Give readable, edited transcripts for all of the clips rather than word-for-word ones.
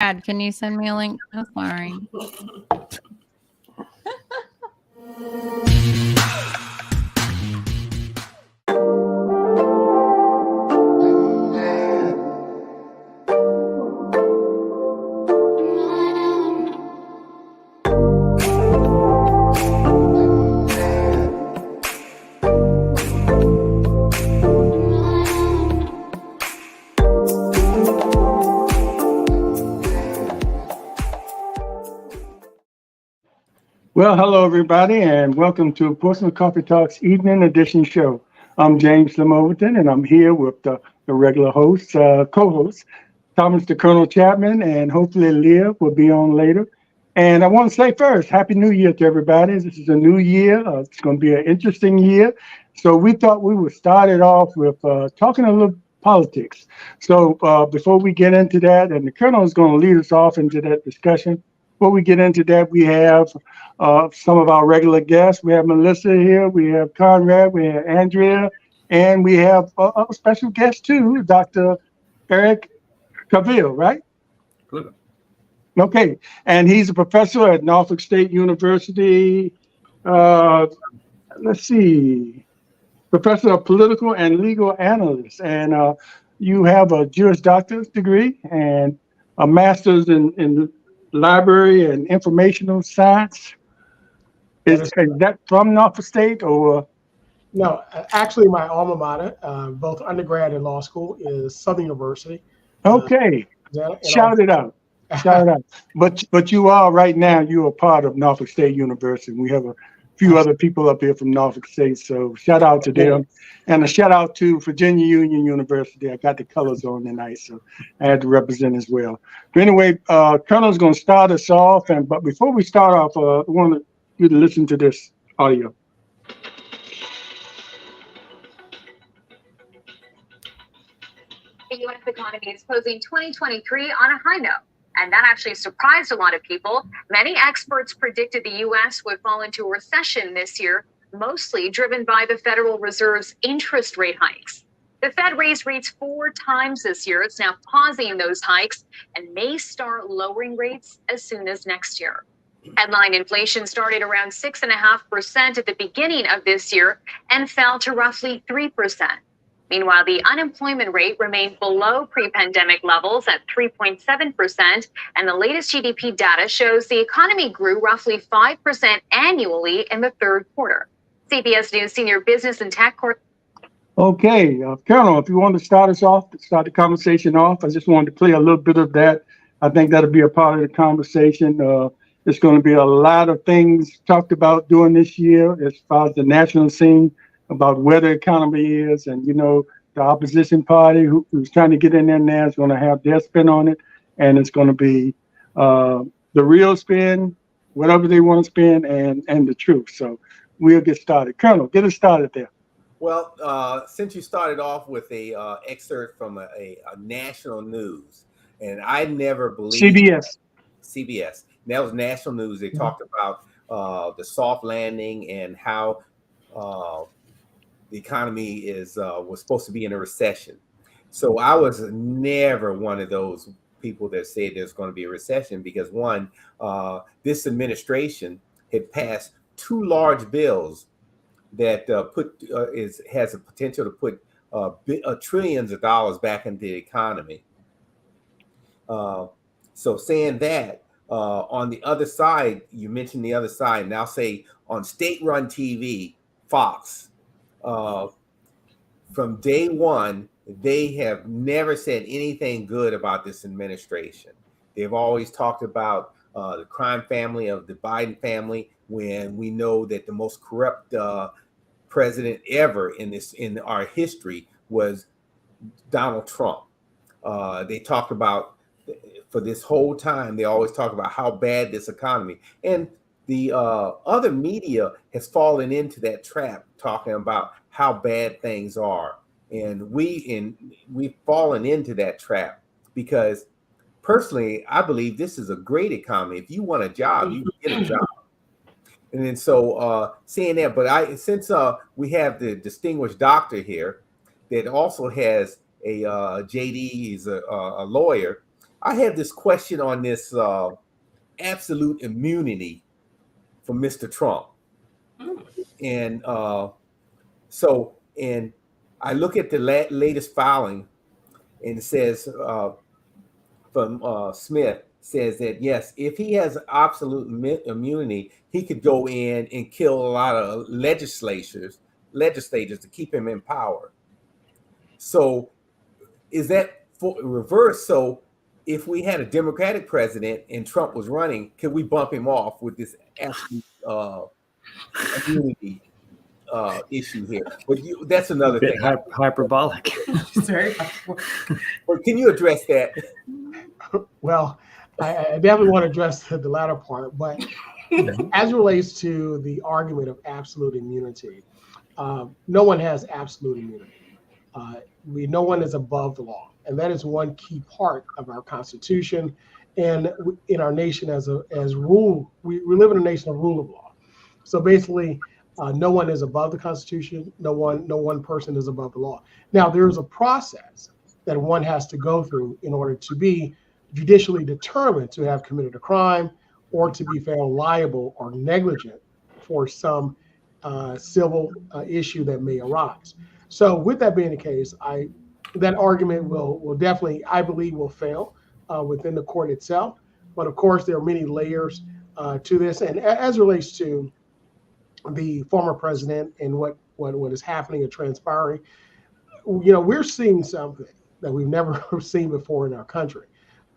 Brad, can you send me a link? Oh, sorry. Well, hello, everybody, and welcome to Portsmouth Coffee Talks Evening Edition Show. I'm James Slim Overton, and I'm here with the regular hosts, co-hosts, Thomas the Colonel Chapman, and hopefully Leah will be on later. And I want to say first, Happy New Year to everybody. This is a new year. It's going to be an interesting year. So we thought we would start it off with talking a little politics. So before we get into that, and the Colonel is going to lead us off into that discussion. Before we get into that, we have some of our regular guests. We have Melissa here, we have Conrad, we have Andrea, and we have a special guest too, Dr. Eric Cavill, right? Good. Okay, and he's a professor at Norfolk State University. Let's see, professor of political and legal analyst, and you have a Juris Doctorate degree and a master's in library and informational science. Is that from Norfolk State or? No, actually, my alma mater, both undergrad and law school, is Southern University. Okay, shout it out. Shout it out. But you are right now, you are part of Norfolk State University. We have a few other people up here from Norfolk State, so shout out to them. And a shout out to Virginia Union University. I got the colors on tonight, so I had to represent as well. But anyway, Colonel's going to start us off. But before we start off, I want you to listen to this audio. The U.S. economy is closing 2023 on a high note, and that actually surprised a lot of people. Many experts predicted the U.S. would fall into a recession this year, mostly driven by the Federal Reserve's interest rate hikes. The Fed raised rates 4 times this year. It's now pausing those hikes and may start lowering rates as soon as next year. Headline inflation started around 6.5% at the beginning of this year and fell to roughly 3%. Meanwhile, the unemployment rate remained below pre-pandemic levels at 3.7%, and the latest GDP data shows the economy grew roughly 5% annually in the third quarter. CBS News senior business and tech correspondent. Okay, Colonel, if you want to start us off, start the conversation off, I just wanted to play a little bit of that. I think that'll be a part of the conversation. There's going to be a lot of things talked about during this year as far as the national scene, about where the economy is, and the opposition party who's trying to get in there now is going to have their spin on it, and it's going to be the real spin, whatever they want to spin, and the truth. So we'll get started. Colonel, get us started there. Well, since you started off with a excerpt from a national news, and I never believed CBS. And that was national news. They talked about the soft landing and how the economy was supposed to be in a recession. So I was never one of those people that said there's going to be a recession because one, this administration had passed 2 large bills that has a potential to put trillions of dollars back into the economy. So saying that, on the other side, you mentioned the other side, and I'll say on state-run TV, Fox. From day one, they have never said anything good about this administration. They've always talked about the crime family of the Biden family, when we know that the most corrupt president ever in our history was Donald Trump. They talked about, for this whole time, they always talk about how bad this economy, and the other media has fallen into that trap, talking about how bad things are. And we've fallen into that trap because personally, I believe this is a great economy. If you want a job, you can get a job. And then so saying that, but since we have the distinguished doctor here that also has a JD, he's a lawyer, I have this question on this absolute immunity for Mr. Trump. And and I look at the latest filing, and it says from Smith says that yes, if he has absolute immunity, he could go in and kill a lot of legislators to keep him in power. So is that reverse? So if we had a Democratic president and Trump was running, could we bump him off with this absolute immunity issue here? But that's another thing. Hyperbolic. But can you address that? Well, I definitely want to address the latter part, but as it relates to the argument of absolute immunity, no one has absolute immunity. No one is above the law, and that is one key part of our Constitution and in our nation as rule. We live in a nation of rule of law. So basically, no one is above the Constitution. No one person is above the law. Now, there is a process that one has to go through in order to be judicially determined to have committed a crime or to be found liable or negligent for some civil issue that may arise. So with that being the case, that argument will definitely, I believe, will fail within the court itself. But of course, there are many layers to this. And as it relates to the former president and what is happening and transpiring, we're seeing something that we've never seen before in our country.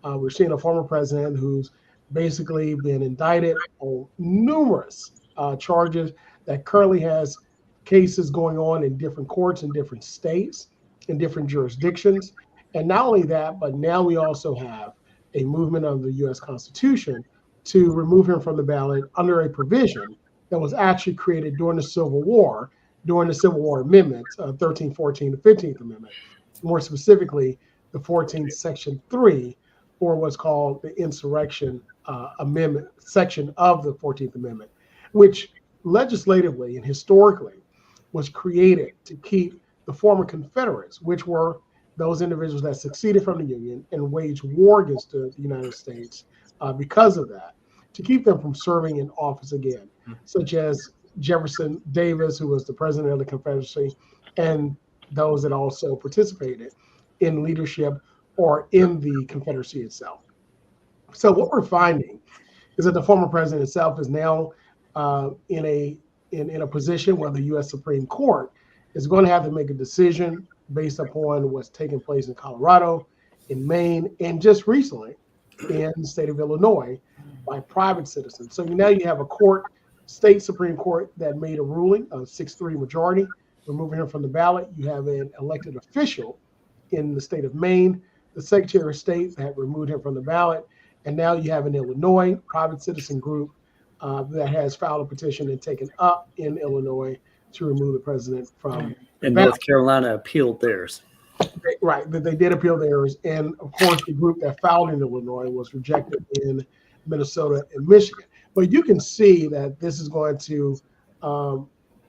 We're seeing a former president who's basically been indicted on numerous charges, that currently has cases going on in different courts in different states, in different jurisdictions. And not only that, but now we also have a movement of the U.S. Constitution to remove him from the ballot under a provision that was actually created during the Civil War amendments, 13, 14, the 15th Amendment. More specifically, the 14th Section 3, or what's called the Insurrection Amendment section of the 14th Amendment, which legislatively and historically was created to keep the former Confederates, which were those individuals that seceded from the Union and waged war against the United States because of that, to keep them from serving in office again, such as Jefferson Davis, who was the president of the Confederacy, and those that also participated in leadership or in the Confederacy itself. So what we're finding is that the former president itself is now in a position where the U.S. Supreme Court is going to have to make a decision based upon what's taking place in Colorado, in Maine, and just recently in the state of Illinois by private citizens. So now you have a state Supreme Court that made a ruling of 6-3 majority, removing him from the ballot. You have an elected official in the state of Maine, the Secretary of State, that removed him from the ballot. And now you have an Illinois private citizen group that has filed a petition and taken up in Illinois to remove the president from And ballot. North Carolina appealed theirs. Right, that they did appeal theirs. And of course, the group that filed in Illinois was rejected in Minnesota and Michigan. But you can see that this is going to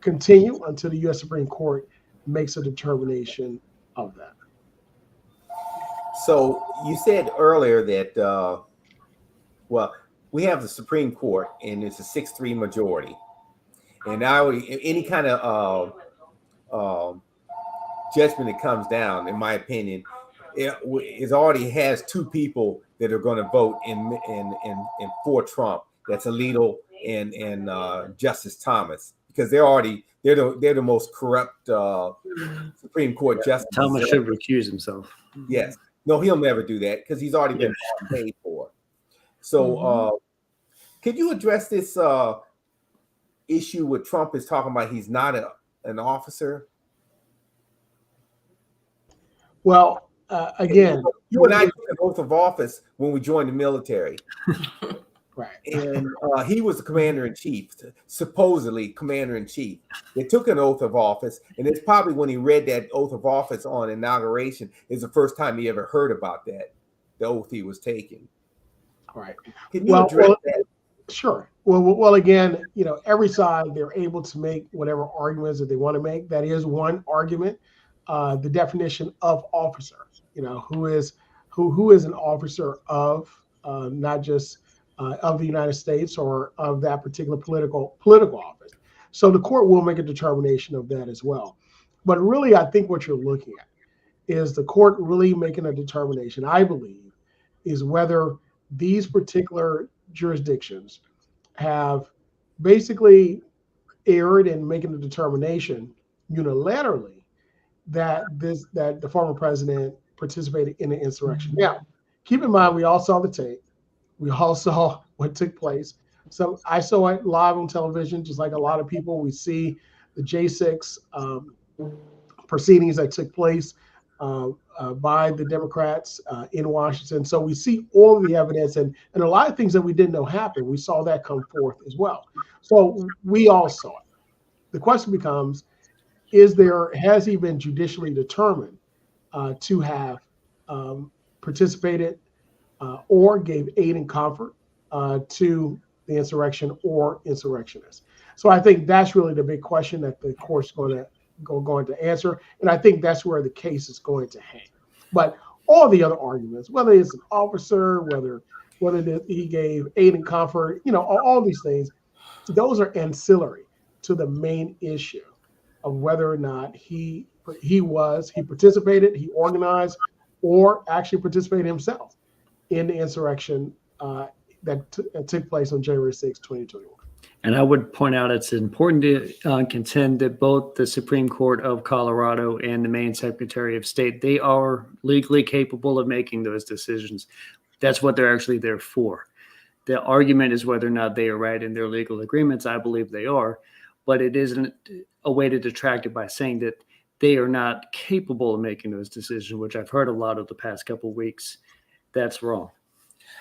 continue until the U.S. Supreme Court makes a determination of that. So you said earlier that, we have the Supreme Court and it's a 6-3 majority. And now any kind of judgment that comes down, in my opinion, it already has two people that are going to vote in for Trump. That's Alito and Justice Thomas, because they're the most corrupt Supreme Court justice. Thomas should recuse himself. Yes. No, he'll never do that because he's already been paid for. So could you address this issue with Trump is talking about he's not an officer? Well, again, you and I took an oath of office when we joined the military. right. And he was the commander-in-chief, supposedly commander-in-chief. They took an oath of office, and it's probably when he read that oath of office on inauguration is the first time he ever heard about that, the oath he was taking. Right. Can you address that? Sure. Well, again, every side, they're able to make whatever arguments that they want to make. That is one argument. The definition of officer, who is who is an officer of not just of the United States or of that particular political office. So the court will make a determination of that as well. But really, I think what you're looking at is the court really making a determination, I believe, is whether these particular jurisdictions have basically erred in making a determination unilaterally that the former president participated in the insurrection. Now, keep in mind, we all saw the tape. We all saw what took place. So I saw it live on television, just like a lot of people. We see the J6 proceedings that took place by the Democrats in Washington. So we see all of the evidence and a lot of things that we didn't know happened. We saw that come forth as well. So we all saw it. The question becomes, has he been judicially determined to have participated or gave aid and comfort to the insurrection or insurrectionists? So I think that's really the big question that the court's going to answer, and I think that's where the case is going to hang. But all the other arguments, whether it's an officer, whether he gave aid and comfort, all these things, those are ancillary to the main issue of whether or not he participated, he organized, or actually participated himself in the insurrection that took place on January 6, 2021. And I would point out it's important to contend that both the Supreme Court of Colorado and the Maine Secretary of State, they are legally capable of making those decisions. That's what they're actually there for. The argument is whether or not they are right in their legal agreements. I believe they are, but it isn't a way to detract it by saying that they are not capable of making those decisions, which I've heard a lot of the past couple of weeks. That's wrong.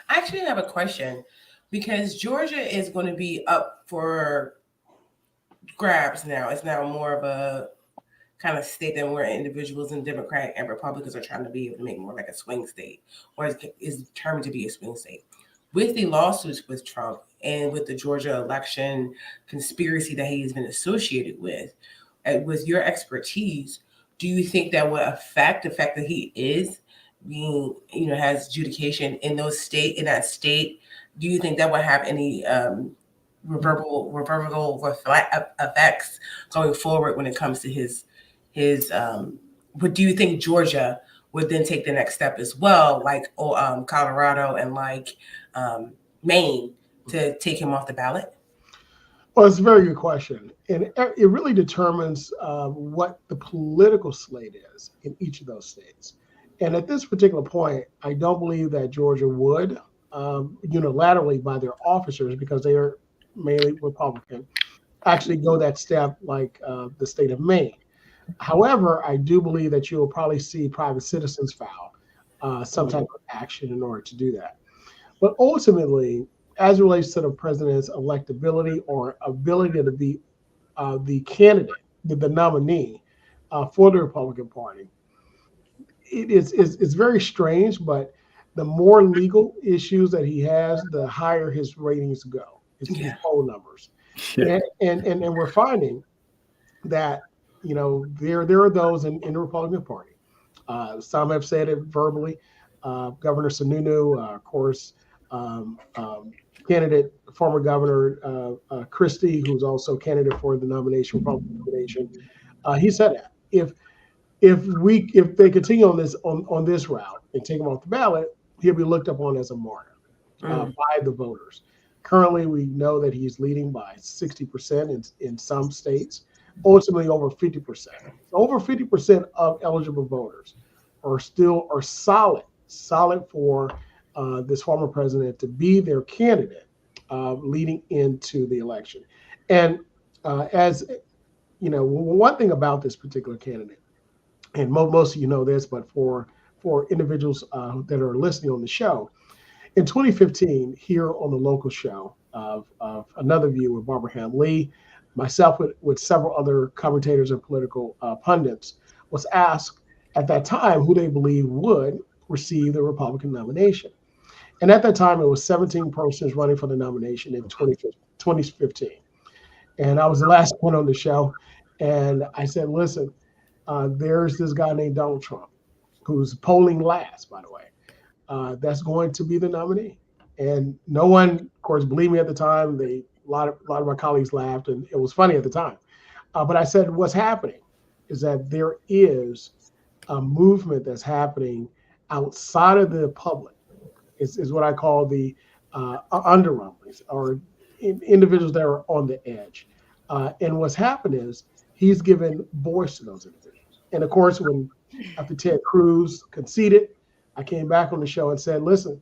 I actually have a question, because Georgia is going to be up for grabs now. It's now more of a kind of state than where individuals and Democrat and Republicans are trying to be able to make more like a swing state, or is determined to be a swing state. With the lawsuits with Trump and with the Georgia election conspiracy that he's been associated with your expertise, do you think that would affect the fact that he is being, has adjudication in that state? Do you think that would have any reverberable effects going forward when it comes to his but do you think Georgia would then take the next step as well, like Colorado and like Maine, to take him off the ballot? Well, it's a very good question. And it really determines what the political slate is in each of those states. And at this particular point, I don't believe that Georgia would unilaterally by their officers, because they are mainly Republican, actually go that step like the state of Maine. However, I do believe that you will probably see private citizens file some type of action in order to do that. But ultimately, as it relates to the president's electability or ability to be the candidate, the nominee for the Republican Party, it's very strange, but the more legal issues that he has, the higher his ratings go. His poll numbers. Yeah. And we're finding that, there are those in the Republican Party. Some have said it verbally. Governor Sununu, of course, former Governor Christie, who's also candidate for the Republican nomination. He said that if they continue on this route and take him off the ballot, he'll be looked upon as a martyr by the voters. Currently, we know that he's leading by 60% in some states, ultimately over 50%. Over 50% of eligible voters are solid for this former president to be their candidate leading into the election. And as one thing about this particular candidate, and most of you know this, but for individuals that are listening on the show, in 2015, here on the local show of Another View with Barbara Ham Lee, myself with several other commentators and political pundits, was asked at that time who they believe would receive the Republican nomination. And at that time, it was 17 persons running for the nomination in 2015. And I was the last one on the show. And I said, listen, there's this guy named Donald Trump, who's polling last, by the way. that's going to be the nominee. And no one, of course, believed me at the time. A lot of my colleagues laughed, and it was funny at the time. But I said, what's happening is that there is a movement that's happening outside of the public. Is what I call the underrumblings, or individuals that are on the edge. And what's happened is he's given voice to those individuals. And of course, after Ted Cruz conceded, I came back on the show and said, listen,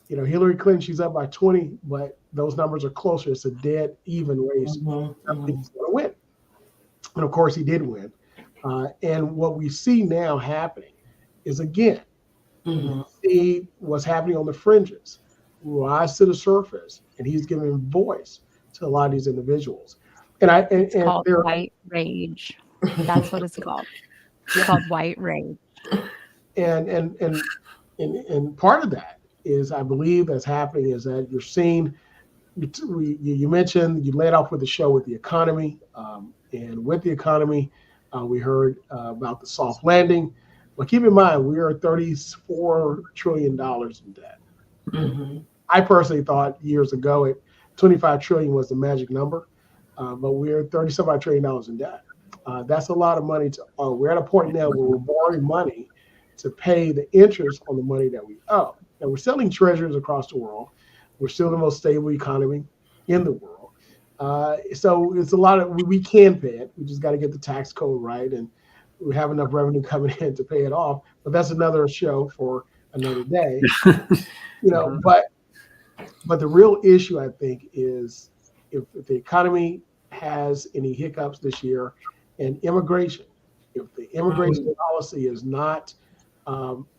Hillary Clinton, she's up by 20, but those numbers are closer. It's a dead even race. I think he's going to win. And of course, he did win. And what we see now happening is, again, see what's happening on the fringes rise to the surface, and he's giving voice to a lot of these individuals. It's called white rage. That's what it's called. It's called white rage. And part of that is, I believe, that's happening is that you're seeing. You mentioned, you led off with the show with the economy, and with the economy, we heard about the soft landing. But keep in mind, we are $34 trillion in debt. I personally thought years ago 25 trillion was the magic number, but we're $35 trillion in debt. That's a lot of money. We're at a point now where we're borrowing money to pay the interest on the money that we owe. And we're selling treasuries across the world. We're still the most stable economy in the world. So it's a lot of, we can pay it. We just got to get the tax code right, and we have enough revenue coming in to pay it off. But that's another show for another day. But the real issue, I think, is if the economy has any hiccups this year, and immigration, if the immigration policy is not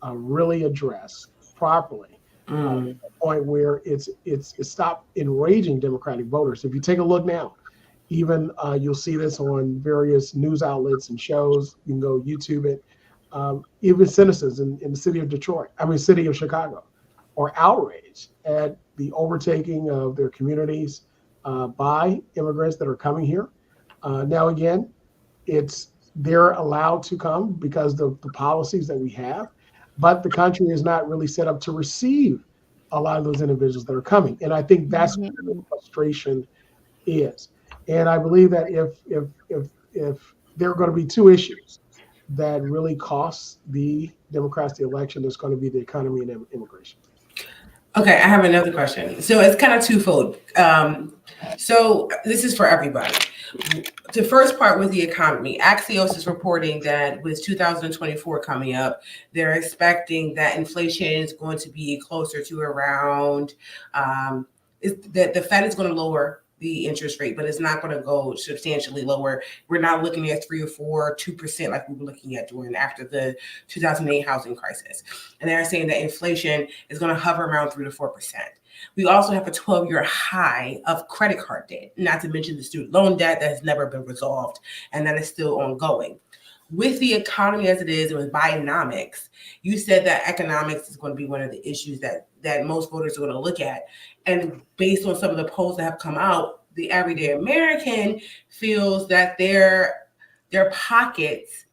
really addressed properly, to the point where it's stopped enraging Democratic voters. If you take a look now, even you'll see this on various news outlets and shows. You can go YouTube it. Even citizens in the city of Chicago, are outraged at the overtaking of their communities by immigrants that are coming here. Now, again, they're allowed to come because of the policies that we have, but the country is not really set up to receive a lot of those individuals that are coming. And I think that's where the frustration is. And I believe that if there are going to be two issues that really cost the Democrats the election, there's going to be the economy and immigration. Okay, I have another question. So it's kind of twofold. So this is for everybody. The first part with the economy, Axios is reporting that with 2024 coming up, they're expecting that inflation is going to be closer to around, that the Fed is going to lower the interest rate, but it's not going to go substantially lower. We're not looking at 3 or 4, 2% like we were looking at after the 2008 housing crisis. And they're saying that inflation is going to hover around 3 to 4%. We also have a 12-year high of credit card debt, not to mention the student loan debt that has never been resolved and that is still ongoing. With the economy as it is, and with Bidenomics, you said that economics is going to be one of the issues that most voters are going to look at. And based on some of the polls that have come out, the everyday American feels that their pockets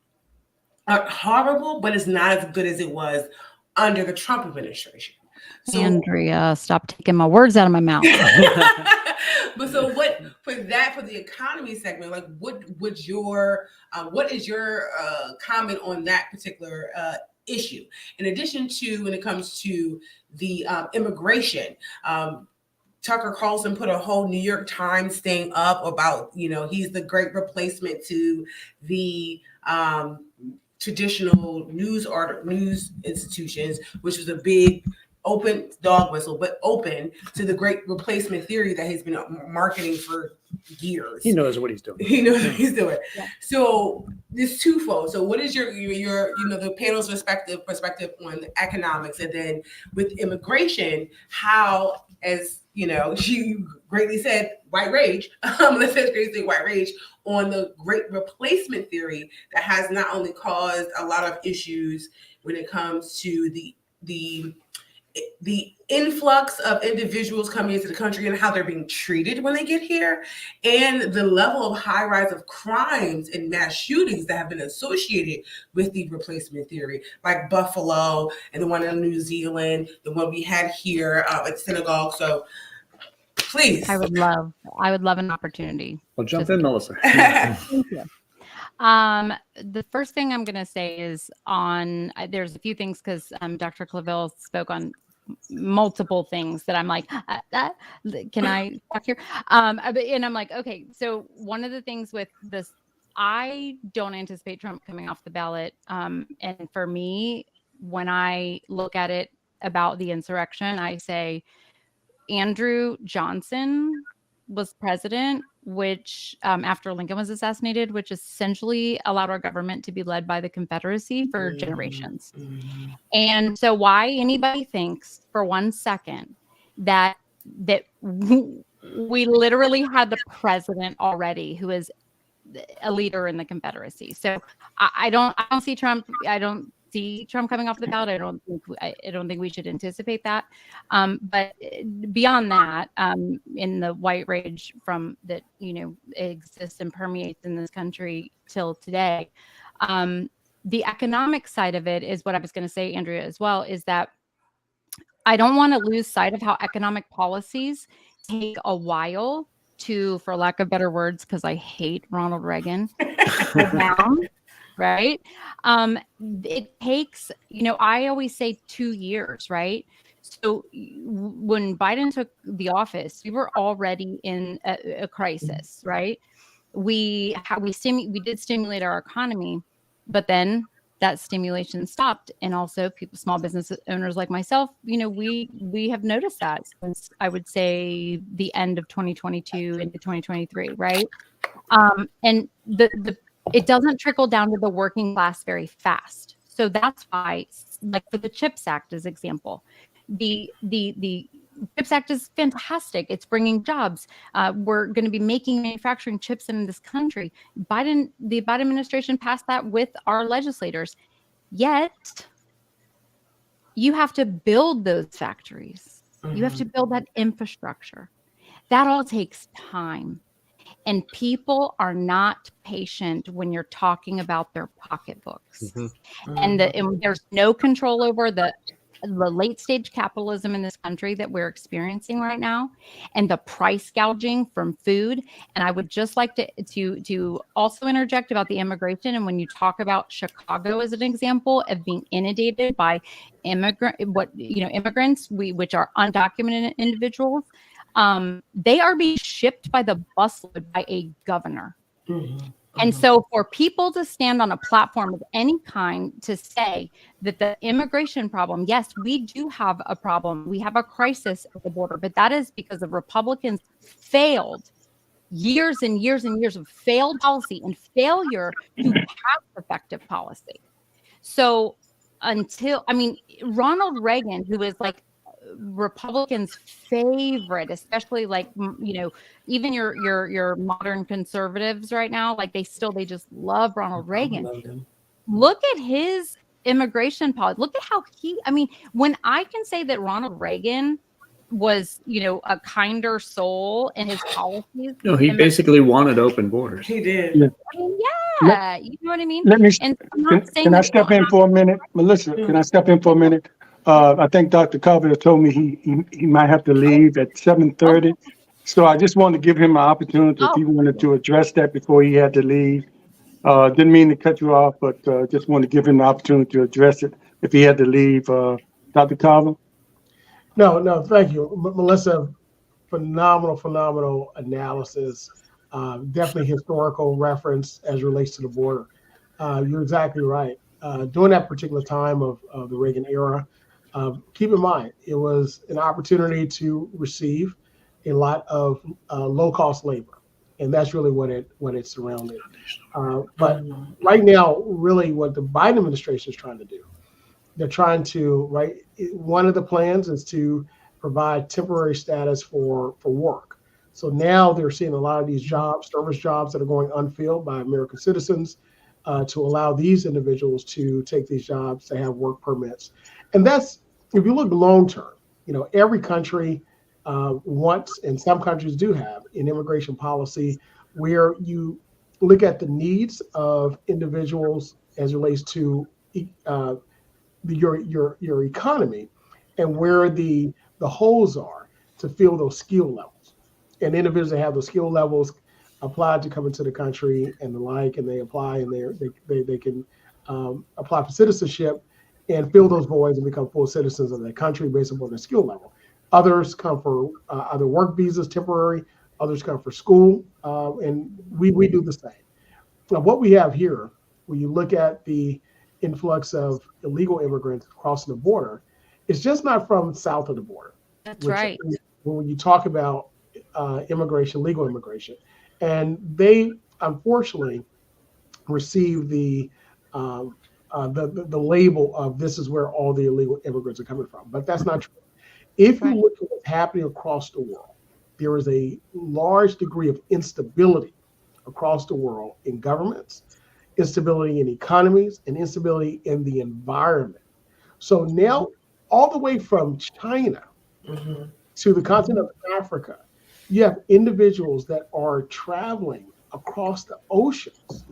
are horrible, but it's not as good as it was under the Trump administration. So, Andrea, stop taking my words out of my mouth. But so what for the economy segment, like what is your comment on that particular issue? In addition to when it comes to the immigration, Tucker Carlson put a whole New York Times thing up about, he's the great replacement to the traditional news institutions, which was a big open dog whistle, but open to the great replacement theory that he's been marketing for years. He knows what he's doing. He knows what he's doing. Yeah. So this twofold. So what is your the panel's perspective on the economics, and then with immigration, how, as she greatly said, white rage. Let's say greatly white rage on the great replacement theory that has not only caused a lot of issues when it comes to the the influx of individuals coming into the country and how they're being treated when they get here, and the level of high rise of crimes and mass shootings that have been associated with the replacement theory, like Buffalo and the one in New Zealand, the one we had here at synagogue. So please. I would love an opportunity. Well, jump in, Melissa. Thank you. The first thing I'm going to say is there's a few things because Dr. Claville spoke on multiple things that I'm like, can I talk here? And I'm like, okay, so one of the things with this, I don't anticipate Trump coming off the ballot. And for me, when I look at it about the insurrection, I say Andrew Johnson was president, which after Lincoln was assassinated, which essentially allowed our government to be led by the Confederacy for generations. And so why anybody thinks for 1 second that we literally had the president already who is a leader in the Confederacy. So I don't see Trump. I don't see Trump coming off the ballot. I don't think we should anticipate that. But beyond that, in the white rage from that exists and permeates in this country till today, the economic side of it is what I was going to say, Andrea, as well, is that I don't want to lose sight of how economic policies take a while to, for lack of better words, because I hate Ronald Reagan, go down. Right. It takes, I always say 2 years, right? So when Biden took the office, we were already in a crisis, right? We did stimulate our economy, but then that stimulation stopped. And also small business owners like myself, we have noticed that since I would say the end of 2022 into 2023, right? And it doesn't trickle down to the working class very fast. So that's why, like for the CHIPS Act as example, the CHIPS Act is fantastic. It's bringing jobs. We're going to be making manufacturing chips in this country. The Biden administration passed that with our legislators. Yet you have to build those factories. You have to build that infrastructure. That all takes time. And people are not patient when you're talking about their pocketbooks. And there's no control over the late stage capitalism in this country that we're experiencing right now, and the price gouging from food. And I would just like to also interject about the immigration. And when you talk about Chicago as an example of being inundated by immigrants, which are undocumented individuals, they are being shipped by the busload by a governor. And so for people to stand on a platform of any kind to say that the immigration problem, yes, we do have a problem. We have a crisis at the border, but that is because the Republicans failed years and years and years of failed policy and failure to pass effective policy. So Ronald Reagan, who is like Republicans' favorite, especially even your modern conservatives right now, like they just love Ronald Reagan. Look at his immigration policy. Look at how when I can say that Ronald Reagan was, a kinder soul in his policies. No, he basically wanted open borders. He did. Yeah. You know what I mean? Can I step in for a minute? Melissa, can I step in for a minute? I think Dr. Carpenter told me he might have to leave at 7:30. So I just wanted to give him an opportunity if he wanted to address that before he had to leave. Didn't mean to cut you off, but just wanted to give him the opportunity to address it if he had to leave. Dr. Carver? No, thank you. Melissa, phenomenal analysis. Definitely historical reference as relates to the border. You're exactly right. During that particular time of the Reagan era, keep in mind, it was an opportunity to receive a lot of low-cost labor, and that's really what it surrounded. But right now, really what the Biden administration is trying to do, they're trying to, one of the plans is to provide temporary status for work. So now they're seeing a lot of these jobs, service jobs that are going unfilled by American citizens, to allow these individuals to take these jobs to have work permits. And that's if you look long term, every country wants, and some countries do have, an immigration policy where you look at the needs of individuals as it relates to your economy and where the holes are to fill those skill levels. And individuals that have those skill levels apply to come into the country and the like, and they apply and they can apply for citizenship and fill those voids and become full citizens of that country based upon their skill level. Others come for either work visas, temporary. Others come for school, and we do the same. Now, what we have here, when you look at the influx of illegal immigrants crossing the border, it's just not from south of the border. That's right. When you talk about immigration, legal immigration, and they unfortunately receive the label of this is where all the illegal immigrants are coming from, but that's not true. If you look at what's happening across the world, there is a large degree of instability across the world in governments, instability in economies, and instability in the environment. So now, all the way from China to the continent of Africa, you have individuals that are traveling across the oceans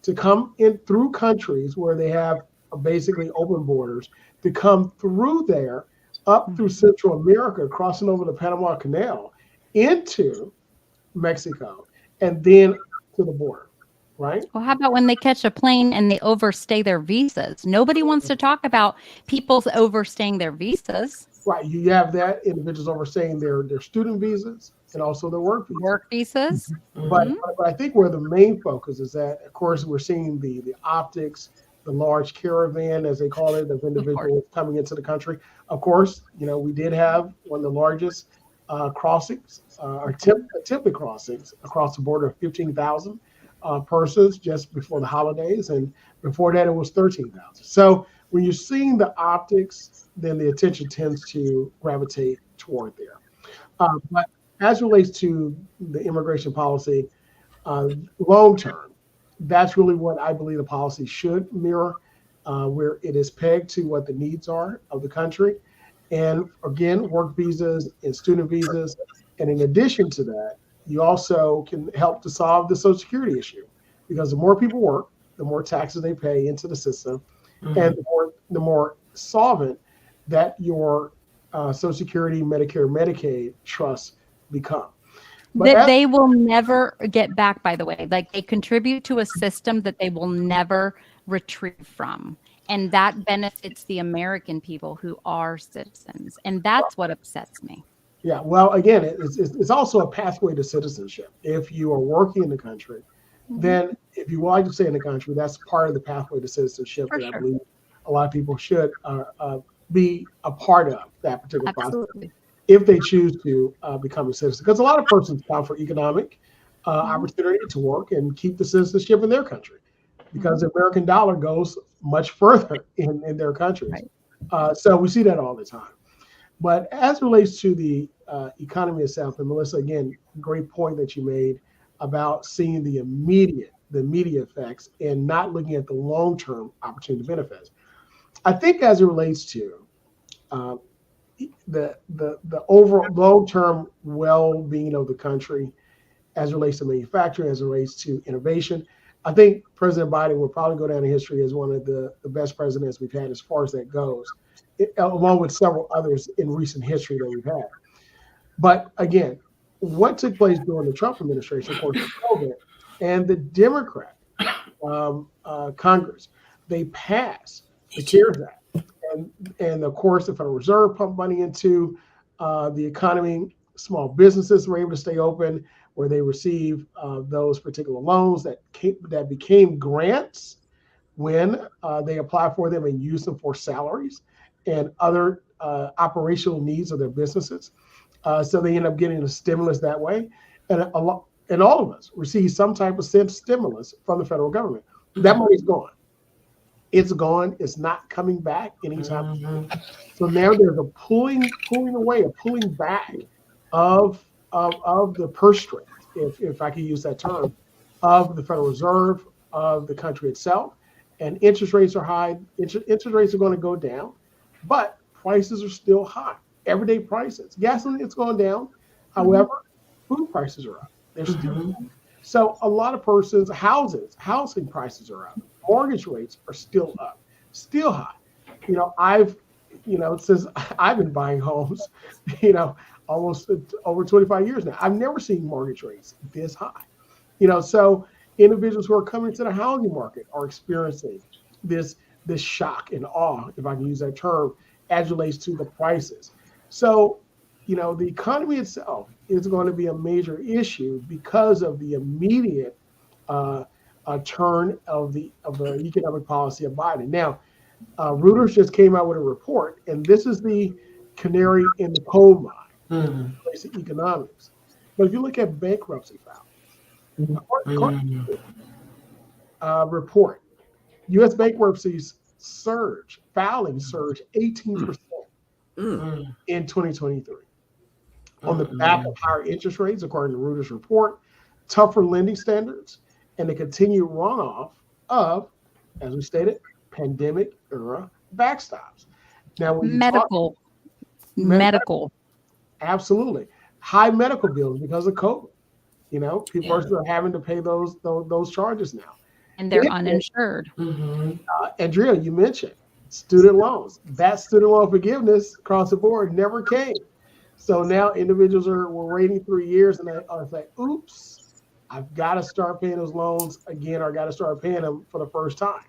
to come in through countries where they have basically open borders, to come through there, up through Central America, crossing over the Panama Canal into Mexico, and then to the border, right? Well, how about when they catch a plane and they overstay their visas? Nobody wants to talk about people overstaying their visas. Right. You have that, individuals overstaying their student visas and also their work visas. Work visas. But I think where the main focus is that, of course, we're seeing the optics, the large caravan, as they call it, of individuals coming into the country. Of course, we did have one of the largest crossings, attempted crossings across the border of 15,000 persons just before the holidays. And before that, it was 13,000. So when you're seeing the optics, then the attention tends to gravitate toward there. But as it relates to the immigration policy, long term, that's really what I believe the policy should mirror, where it is pegged to what the needs are of the country. And again, work visas and student visas. And in addition to that, you also can help to solve the Social Security issue, because the more people work, the more taxes they pay into the system, and the more solvent that your Social Security, Medicare, Medicaid trusts become. That they will never get back, by the way. Like, they contribute to a system that they will never retrieve from. And that benefits the American people who are citizens. And that's what upsets me. Yeah, well, again, it's also a pathway to citizenship. If you are working in the country, then if you like to stay in the country, that's part of the pathway to citizenship that I believe a lot of people should be a part of that particular process if they choose to become a citizen. Because a lot of persons come for economic opportunity to work and keep the citizenship in their country, because the American dollar goes much further in their countries. So we see that all the time. But as it relates to the economy itself, and Melissa, again, great point that you made about seeing the immediate effects and not looking at the long-term opportunity benefits. I think as it relates to the overall long-term well-being of the country, as it relates to manufacturing, as it relates to innovation, I think President Biden will probably go down in history as one of the best presidents we've had as far as that goes, along with several others in recent history that we've had. But again, what took place during the Trump administration, of course, COVID, and the Democrat Congress, they passed the CARES Act. And of course, the Federal Reserve pumped money into the economy. Small businesses were able to stay open, where they receive those particular loans that became grants when they apply for them and use them for salaries and other operational needs of their businesses. So they end up getting a stimulus that way. And all of us receive some type of stimulus from the federal government. That money's gone. It's gone. It's not coming back anytime soon. So now there's a pulling back of the purse strings, if I can use that term, of the Federal Reserve, of the country itself. And interest rates are high. Interest rates are going to go down, but prices are still high. Everyday prices. Gasoline, it's going down. However, food prices are up. They're still up. So a lot of persons' housing prices are up. Mortgage rates are still up, still high. Since I've been buying homes, almost over 25 years now, I've never seen mortgage rates this high. So individuals who are coming to the housing market are experiencing this shock and awe, if I can use that term, as relates to the prices. So, the economy itself is going to be a major issue because of the immediate turn of the economic policy of Biden. Now, Reuters just came out with a report, and this is the canary in the coal mine, basic economics. But if you look at bankruptcy filings, report, U.S. bankruptcies filings surged 18% in 2023 on the back of higher interest rates, according to Reuters report, tougher lending standards, and the continued runoff of, as we stated, pandemic era backstops. Now, when medical, absolutely high medical bills because of COVID. People are still having to pay those charges now, and they're uninsured. Andrea, you mentioned student loans. That student loan forgiveness across the board never came. So now individuals were waiting 3 years, and they are like, "Oops, I've got to start paying those loans again, or I got to start paying them for the first time."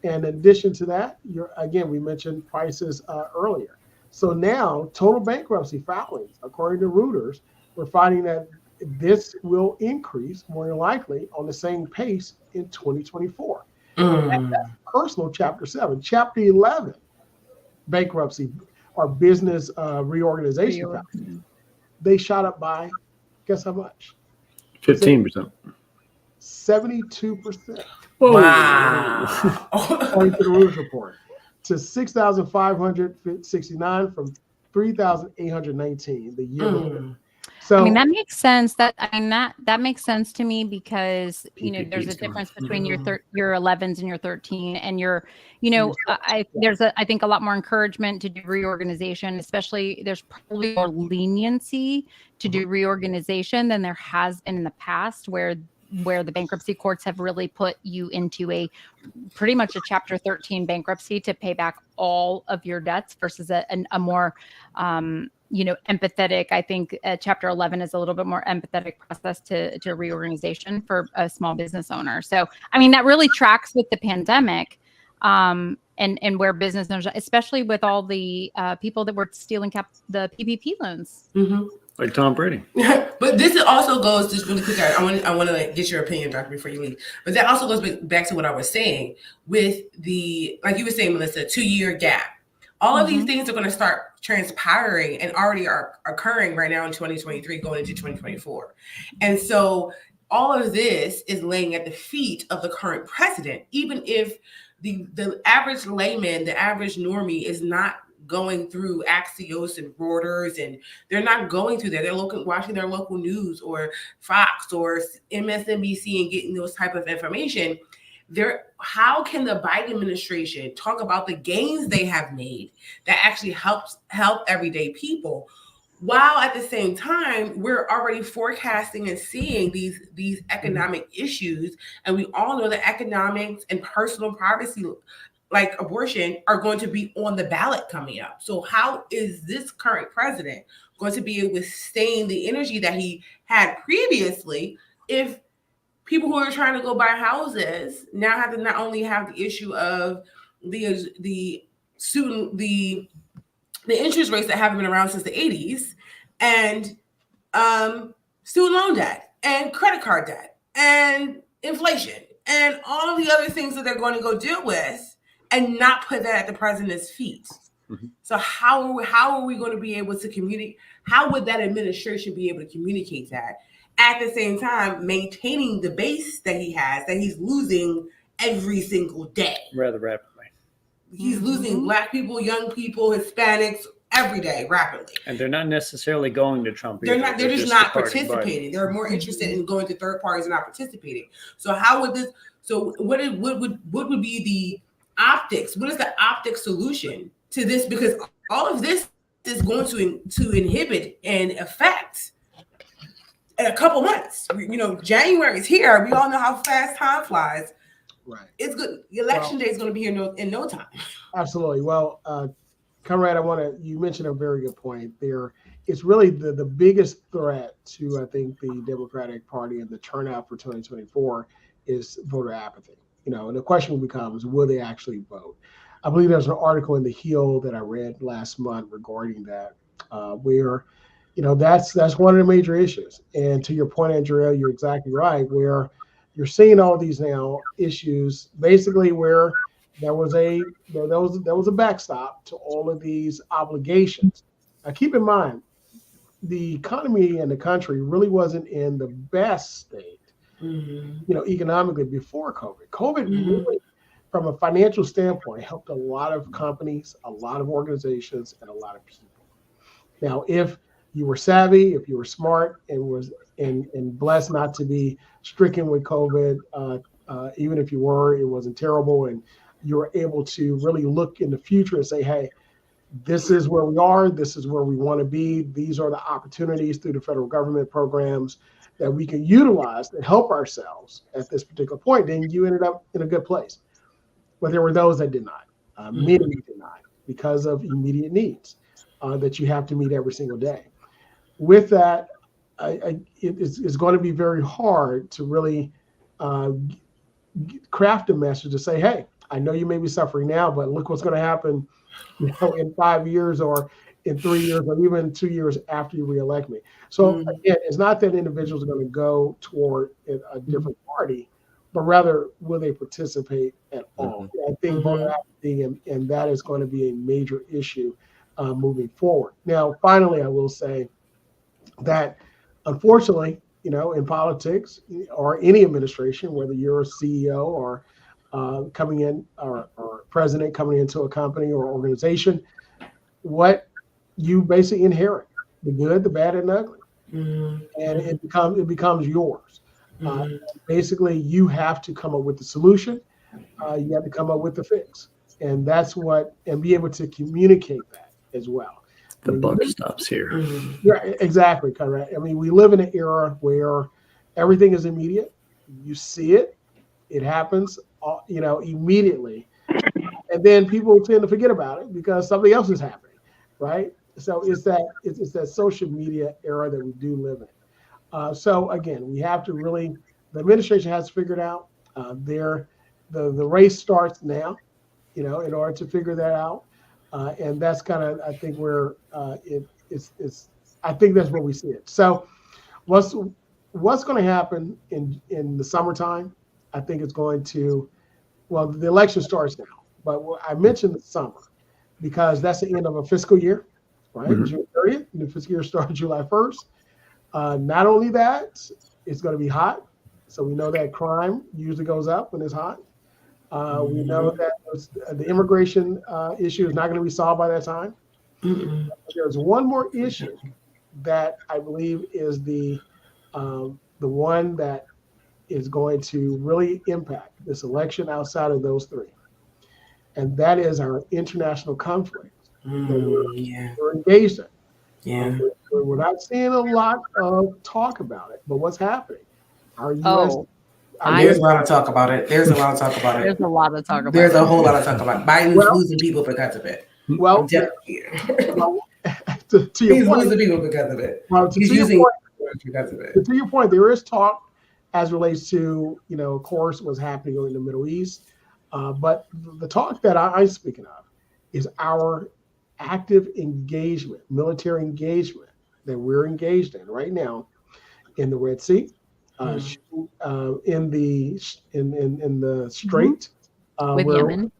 And in addition to that, we mentioned prices earlier. So now total bankruptcy filings, according to Reuters, we're finding that this will increase more than likely on the same pace in 2024. That's personal Chapter 7. Chapter 11, bankruptcy or business reorganization filings, they shot up by, guess how much? 15%. 72%. Wow. According to the Reuters report, to 6,569 from 3,819 the year before. So that makes sense. That makes sense to me because there's a difference between your 11s and your 13, and there's I think a lot more encouragement to do reorganization. Especially, there's probably more leniency to do reorganization than there has been in the past, where the bankruptcy courts have really put you into a pretty much a Chapter 13 bankruptcy to pay back all of your debts versus a more empathetic. I think Chapter 11 is a little bit more empathetic process to reorganization for a small business owner. So, that really tracks with the pandemic and where business owners, especially with all the people that were stealing the PPP loans. Like Tom Brady. But this also goes, just really quick, I want to get your opinion, Doctor, before you leave. But that also goes back to what I was saying with like you were saying, Melissa, 2-year gap. All of these things are going to start transpiring and already are occurring right now in 2023, going into 2024. And so all of this is laying at the feet of the current president, even if the average layman, the average normie is not going through Axios and Reuters, and they're not going through that. They're watching their local news or Fox or MSNBC and getting those type of information. How can the Biden administration talk about the gains they have made that actually help everyday people, while at the same time we're already forecasting and seeing these economic issues, and we all know that economics and personal privacy, like abortion, are going to be on the ballot coming up. So how is this current president going to be able to sustain the energy that he had previously if people who are trying to go buy houses now have to not only have the issue of the interest rates that haven't been around since the 80s, and student loan debt and credit card debt and inflation and all of the other things that they're going to go deal with, and not put that at the president's feet. So how are we going to be able to communicate? How would that administration be able to communicate that at the same time maintaining the base that he has, that he's losing every single day? Rather rapidly. He's losing Black people, young people, Hispanics every day rapidly. And they're not necessarily going to Trump. They're just not participating. They're more interested in going to third parties and not participating. So how would this? So what would be the optics? What is the optic solution to this? Because all of this is going to inhibit and affect in a couple months. January is here. We all know how fast time flies. Right. It's good. The election day is going to be here in no time. Absolutely. Well, Conrad, you mentioned a very good point there. It's really the biggest threat to, I think, the Democratic Party and the turnout for 2024 is voter apathy. And the question becomes, will they actually vote? I believe there's an article in The Hill that I read last month regarding that, where, that's one of the major issues. And to your point, Andrea, you're exactly right, where you're seeing all these now issues, basically where there was a backstop to all of these obligations. Now, keep in mind, the economy in the country really wasn't in the best state, economically before COVID. COVID really, from a financial standpoint, helped a lot of companies, a lot of organizations, and a lot of people. Now, if you were savvy, if you were smart, and blessed not to be stricken with COVID, even if you were, it wasn't terrible, and you were able to really look in the future and say, hey, this is where we are, this is where we want to be, these are the opportunities through the federal government programs that we can utilize to help ourselves at this particular point, then you ended up in a good place. But there were those that did not. Many did not, because of immediate needs that you have to meet every single day. With that, it's going to be very hard to really craft a message to say, hey, I know you may be suffering now, but look what's going to happen in 5 years or in 3 years or even 2 years after you reelect me. So again, it's not that individuals are going to go toward a different party, but rather will they participate at all? I think voter apathy, and that is going to be a major issue moving forward. Now, finally, I will say that unfortunately, in politics or any administration, whether you're a CEO or coming in or president coming into a company or organization, what you basically inherit, the good, the bad, and the ugly, and it becomes yours. Basically, you have to come up with the solution. You have to come up with the fix, and be able to communicate that as well. The buck stops here. Yeah, exactly, correct. I mean, we live in an era where everything is immediate. You see it, it happens, immediately, and then people tend to forget about it because something else is happening, right? So it's that social media era that we do live in. So again, we have to really, the administration has figured out the race starts now, in order to figure that out. And that's kind of, I think, where I think that's where we see it. So what's going to happen in the summertime? I think it's going to, the election starts now, but I mentioned the summer because that's the end of a fiscal year, right? June 30th, and the fiscal year starts July 1st. Not only that, it's going to be hot. So we know that crime usually goes up when it's hot. We know that the immigration issue is not going to be solved by that time. There's one more issue that I believe is the one that is going to really impact this election outside of those three, and that is our international conflict that we're engaged in. Yeah, we're not seeing a lot of talk about it, but what's happening? Our U.S. There's a lot of talk about it. There's a lot of talk about it. There's a lot of talk about There's it. a whole lot of talk about it. Biden's losing people because of it. Well, to your point, losing people because of it. Well, he's using because of it. To your point, there is talk as relates to, of course, what's happening in the Middle East. But the talk that I'm speaking of is our active engagement, military engagement that we're engaged in right now in the Red Sea, in the Strait with Yemen.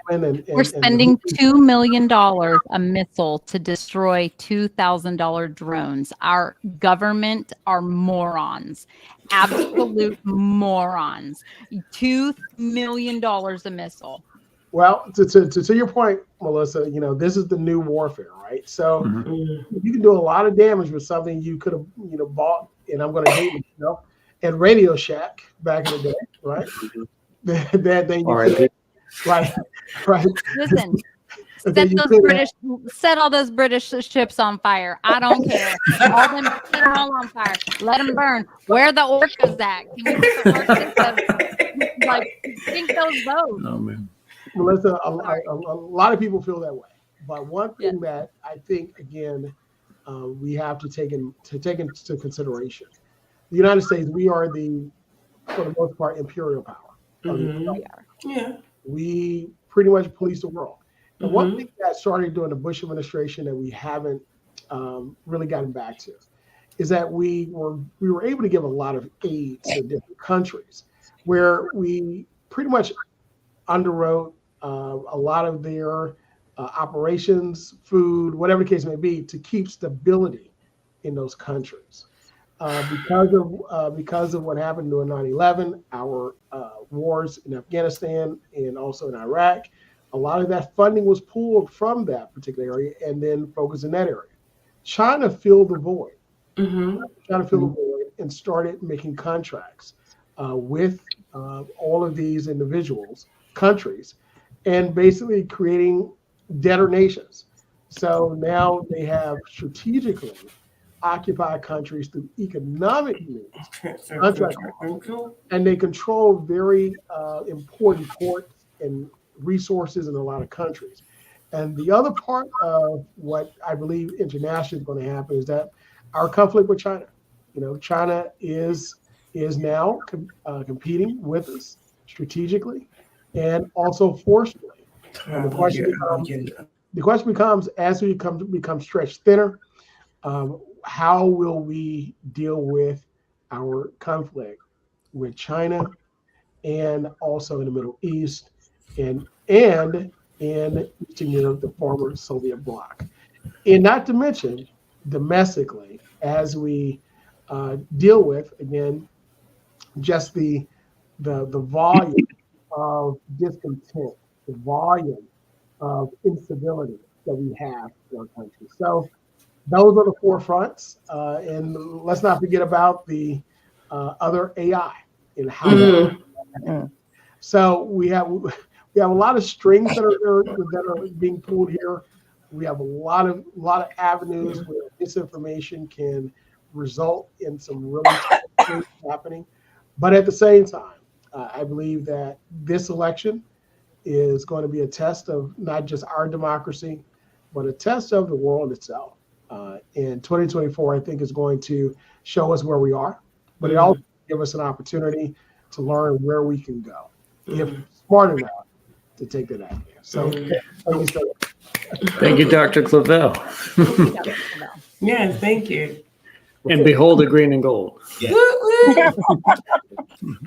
And we're spending $2 million a missile to destroy $2,000 drones. Our government are morons, absolute morons. $2 million a missile. Well, to your point, Melissa, this is the new warfare, right? So you can do a lot of damage with something you could have, bought, and I'm going to hate it, at Radio Shack back in the day, right? That thing you could, right. Listen, Set all those British ships on fire. I don't care. All them, set them all on fire. Let them burn. Where the orcas at? Can we put the orcas like sink those boats? Oh man. Well, listen, a lot of people feel that way. But one thing that I think, again, we have to take into consideration. The United States, we are for the most part, imperial power. Yeah. We pretty much police the world. And one thing that started during the Bush administration that we haven't really gotten back to is that we were able to give a lot of aid to different countries, where we pretty much underwrote a lot of their operations, food, whatever the case may be, to keep stability in those countries. Because of what happened during 9/11, our wars in Afghanistan and also in Iraq, a lot of that funding was pulled from that particular area and then focused in that area. China filled the void. China filled the void and started making contracts with all of these countries, and basically creating debtor nations. So now they have strategically occupied countries through economic means, and they control very important ports and resources in a lot of countries. And the other part of what I believe internationally is going to happen is that our conflict with China. China is now competing with us strategically and also forcefully. And the question becomes, as we become stretched thinner, how will we deal with our conflict with China and also in the Middle East and in Eastern Europe, the former Soviet bloc? And not to mention domestically, as we deal with, again, just the volume of discontent, the volume of instability that we have in our country. So those are the four fronts. And let's not forget about the other AI and how So we have a lot of strings that are being pulled here. We have a lot of avenues where disinformation can result in some really tough things happening. But at the same time, I believe that this election is going to be a test of not just our democracy, but a test of the world itself. And 2024, I think, is going to show us where we are, but it also gives us an opportunity to learn where we can go if smart enough to take that idea. So, thank you, Dr. Clavell. Yes, thank you. And behold the green and gold. Yeah.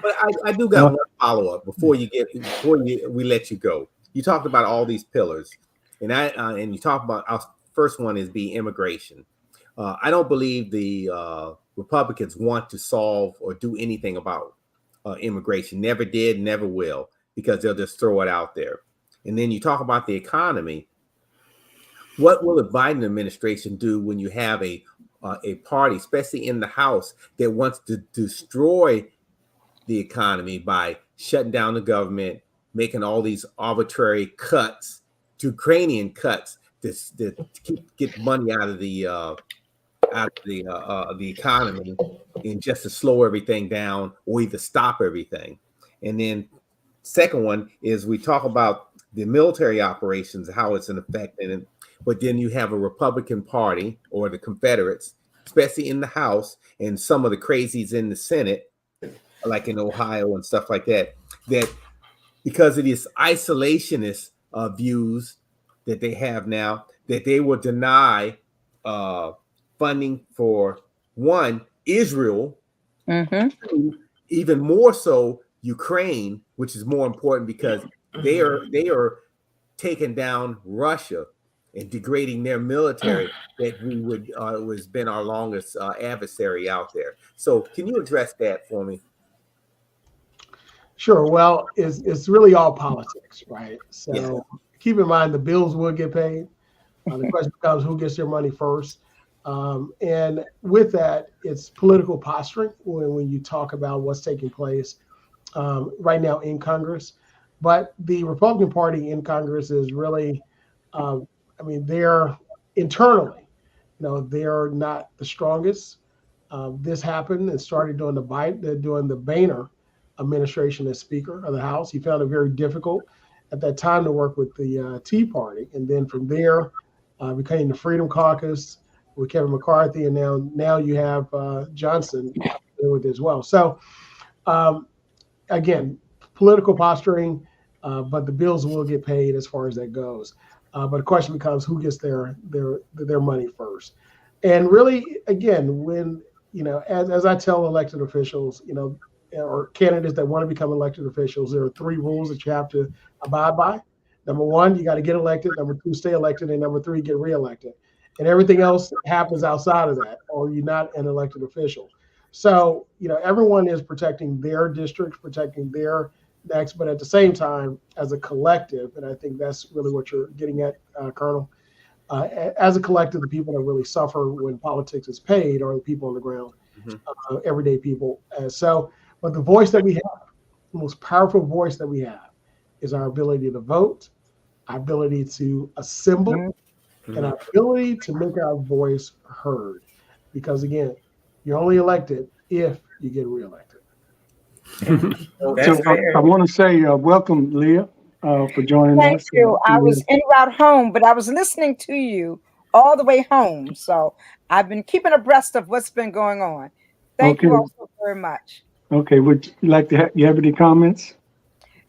But I do got one follow-up before we let you go. You talked about all these pillars, and you talked about our first one is immigration. I don't believe the Republicans want to solve or do anything about immigration. Never did, never will, because they'll just throw it out there. And then you talk about the economy. What will the Biden administration do when you have a party, especially in the House, that wants to destroy the economy by shutting down the government, making all these arbitrary cuts, Ukrainian cuts, to get money out of the economy, and just to slow everything down or either stop everything? And then second one is we talk about the military operations, how it's an effect, but then you have a Republican Party or the Confederates, especially in the House, and some of the crazies in the Senate, like in Ohio and stuff like that, that because of these isolationist views that they have now, that they will deny funding for, one, Israel, two, even more so Ukraine, which is more important because they are taking down Russia and degrading their military that was been our longest adversary out there. So can you address that for me? Sure. Well, it's really all politics, right? So keep in mind the bills will get paid. The question becomes who gets their money first. And with that, it's political posturing when you talk about what's taking place right now in Congress. But the Republican Party in Congress is really I mean, they're internally, they're not the strongest. This happened and started during the Boehner administration as Speaker of the House. He found it very difficult at that time to work with the Tea Party, and then from there became the Freedom Caucus with Kevin McCarthy, and now you have Johnson with it as well. So again, political posturing, but the bills will get paid as far as that goes. But the question becomes who gets their money first. And really, again, when as I tell elected officials, or candidates that want to become elected officials, there are 3 rules that you have to abide by. Number 1, you got to get elected. Number 2, stay elected. And number 3, get reelected. And everything else happens outside of that, or you're not an elected official. So, everyone is protecting their district, protecting their next, but at the same time, as a collective, and I think that's really what you're getting at, Colonel, as a collective, the people that really suffer when politics is paid are the people on the ground, everyday people. But the voice that we have, the most powerful voice that we have, is our ability to vote, our ability to assemble, and our ability to make our voice heard. Because again, you're only elected if you get reelected. So I want to say welcome, Leah, for joining us. Thank you. I was en route home, but I was listening to you all the way home. So I've been keeping abreast of what's been going on. Thank you all so very much. Okay. Would you like to you have any comments?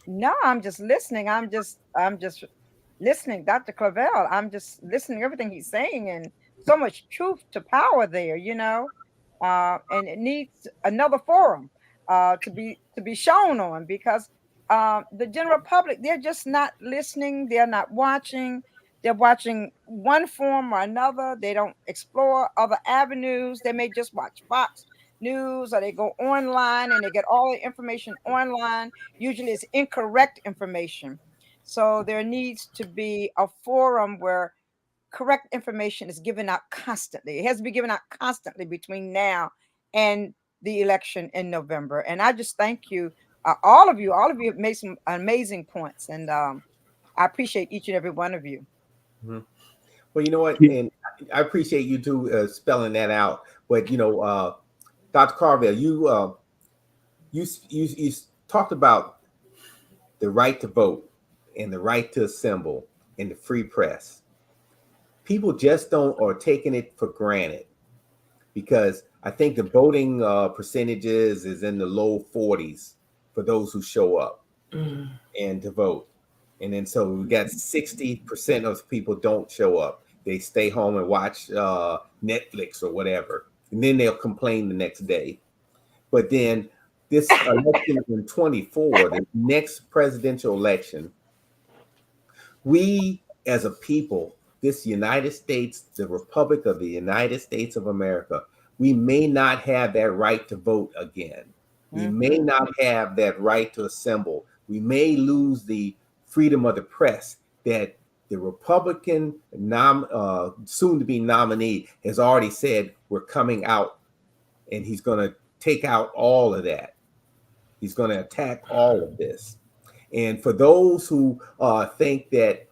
No, I'm just listening. I'm just listening, Dr. Clavel. I'm just listening to everything he's saying, and so much truth to power there, and it needs another forum to be shown on, because the general public, they're just not listening. They're not watching. They're watching one form or another. They don't explore other avenues. They may just watch Fox News, or they go online and they get all the information online. Usually it's incorrect information. So there needs to be a forum where correct information is given out constantly. It has to be given out constantly between now and the election in November. And I just thank you, all of you have made some amazing points, and I appreciate each and every one of you. Well, you know what, and I appreciate you too spelling that out. But Dr. Carville, you talked about the right to vote and the right to assemble and the free press. People just don't, or taking it for granted, because I think the voting percentages is in the low 40s for those who show up and to vote. And then so we got 60% of people don't show up. They stay home and watch Netflix or whatever. And then they'll complain the next day. But then this election in 24, the next presidential election, we as a people, this United States, the Republic of the United States of America, we may not have that right to vote again. We may not have that right to assemble. We may lose the freedom of the press that the Republican soon-to-be nominee has already said we're coming out, and he's going to take out all of that. He's going to attack all of this. And for those who think that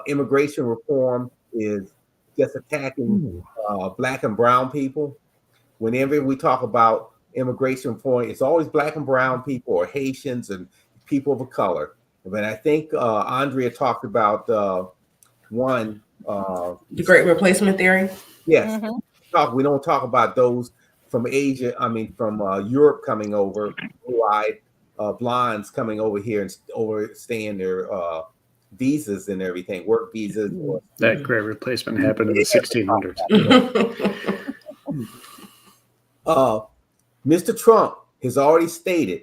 immigration reform is just attacking Black and brown people, whenever we talk about immigration reform, it's always Black and brown people, or Haitians and people of color. But I think Andrea talked about the Great Replacement theory. Yes, we don't talk about those from Asia. I mean, from Europe coming over, blue-eyed blondes coming over here and overstaying their visas and everything, work visas. That Great Replacement happened in the 1600s. Mr. Trump has already stated,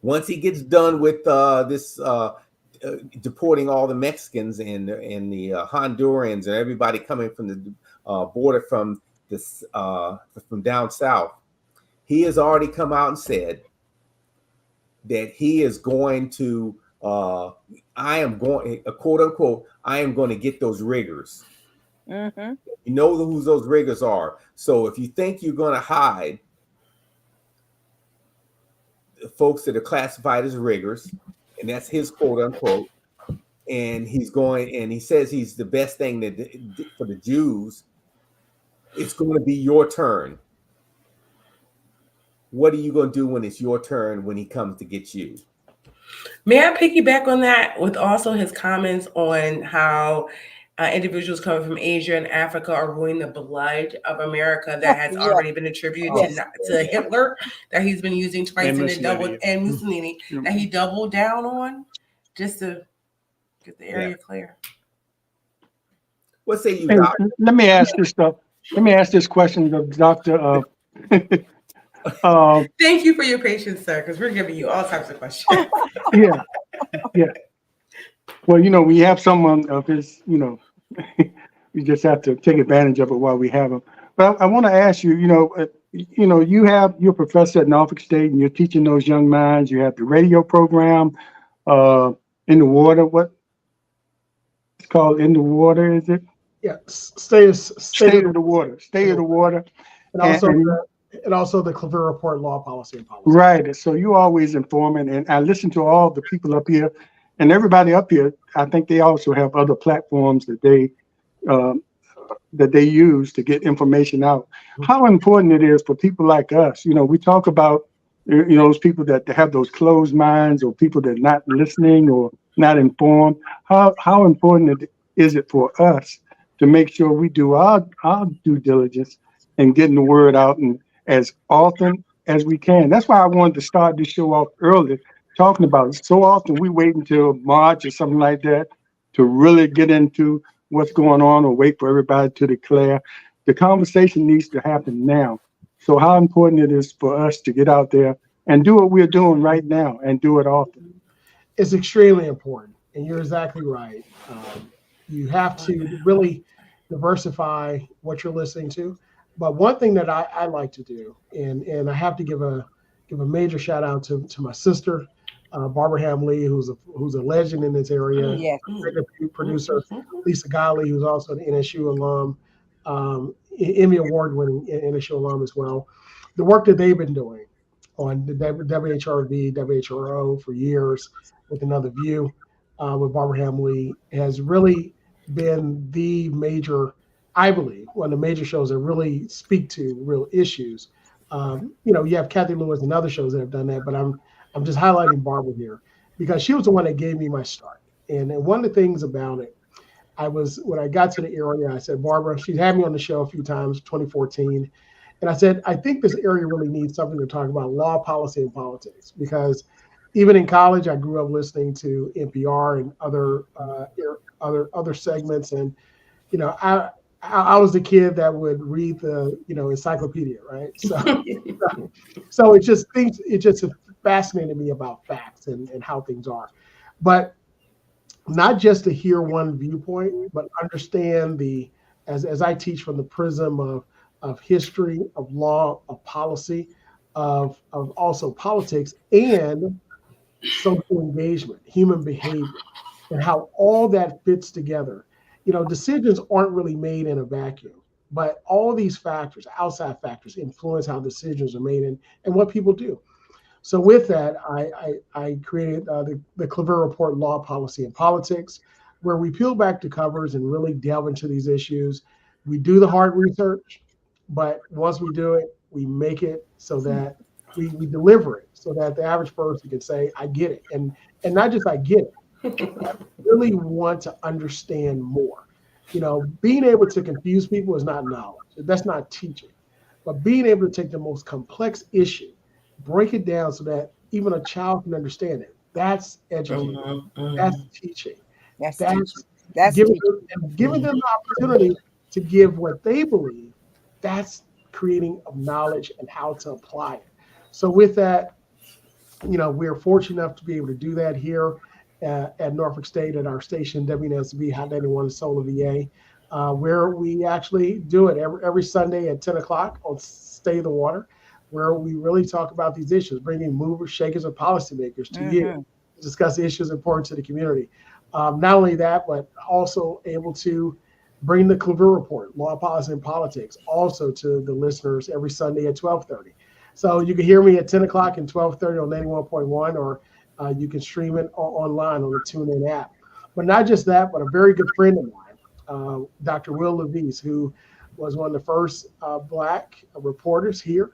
once he gets done with this deporting all the Mexicans and the Hondurans and everybody coming from the border from this from down south, he has already come out and said that he is going to quote unquote, I am going to get those riggers. You know who those riggers are. So if you think you're going to hide the folks that are classified as riggers, and that's his quote unquote, and he's going and he says he's the best thing for the Jews. It's going to be your turn. What are you going to do when it's your turn when he comes to get you? May I piggyback on that with also his comments on how individuals coming from Asia and Africa are ruining the blood of America that has already been attributed to Hitler, that he's been using twice and Mussolini, that he doubled down on, just to get the area clear. What say you, Hey, Doc? let me ask this stuff. Let me ask this question of Dr. Thank you for your patience, sir, because we're giving you all types of questions. Yeah. Well, we have someone of his, we just have to take advantage of it while we have him. But I want to ask you, you're a professor at Norfolk State and you're teaching those young minds. You have the radio program, In the Water. What it's called? In the Water, is it? Yeah, State of the Water. State of the Water. And also the Clever Report, Law, Policy, and Policy. Right. So you always informing, and I listen to all the people up here, and everybody up here. I think they also have other platforms that they use to get information out. How important it is for people like us. We talk about those people that have those closed minds, or people that are not listening or not informed. How important is it for us to make sure we do our due diligence and getting the word out and as often as we can. That's why I wanted to start this show off early, talking about it. So often we wait until March or something like that to really get into what's going on, or wait for everybody to declare. The conversation needs to happen now. So how important it is for us to get out there and do what we're doing right now and do it often. It's extremely important. And you're exactly right. You have to really diversify what you're listening to. But one thing that I like to do, and I have to give a major shout out to my sister, Barbara Hamley, who's a legend in this area. Producer Lisa Golly, who's also an NSU alum, Emmy Award-winning NSU alum as well. The work that they've been doing on the WHRV, WHRO for years with Another View with Barbara Hamley has really been the major, I believe, one of the major shows that really speak to real issues. You have Kathy Lewis and other shows that have done that, but I'm just highlighting Barbara here because she was the one that gave me my start. And one of the things about it, when I got to the area, I said, Barbara, she's had me on the show a few times, 2014. And I said, I think this area really needs something to talk about law, policy, and politics, because even in college, I grew up listening to NPR and other segments. And, I was the kid that would read the, encyclopedia, right? So it just fascinated me about facts and how things are. But not just to hear one viewpoint, but understand as I teach from the prism of history, of law, of policy, of also politics and social engagement, human behavior, and how all that fits together. Decisions aren't really made in a vacuum, but all these factors, outside factors, influence how decisions are made and what people do. So with that, I created the Clever Report, Law, Policy, and Politics, where we peel back the covers and really delve into these issues. We do the hard research, but once we do it, we make it so that we deliver it so that the average person can say, I get it. And not just I get it. I really want to understand more. Being able to confuse people is not knowledge. That's not teaching. But being able to take the most complex issue, break it down so that even a child can understand it. That's educating. That's teaching. That's giving them the opportunity to give what they believe. That's creating of knowledge and how to apply it. So with that, we're fortunate enough to be able to do that here at Norfolk State at our station, WNSB Hot 91 Solar VA, where we actually do it every Sunday at 10 o'clock on State of the Water, where we really talk about these issues, bringing movers, shakers, and policymakers to you to discuss issues important to the community. Not only that, but also able to bring the Clever Report, Law, Policy, and Politics, also to the listeners every Sunday at 12:30. So you can hear me at 10 o'clock and 12:30 on 91.1, or you can stream it online on the TuneIn app. But not just that, but a very good friend of mine, Dr. Will Levis, who was one of the first Black reporters here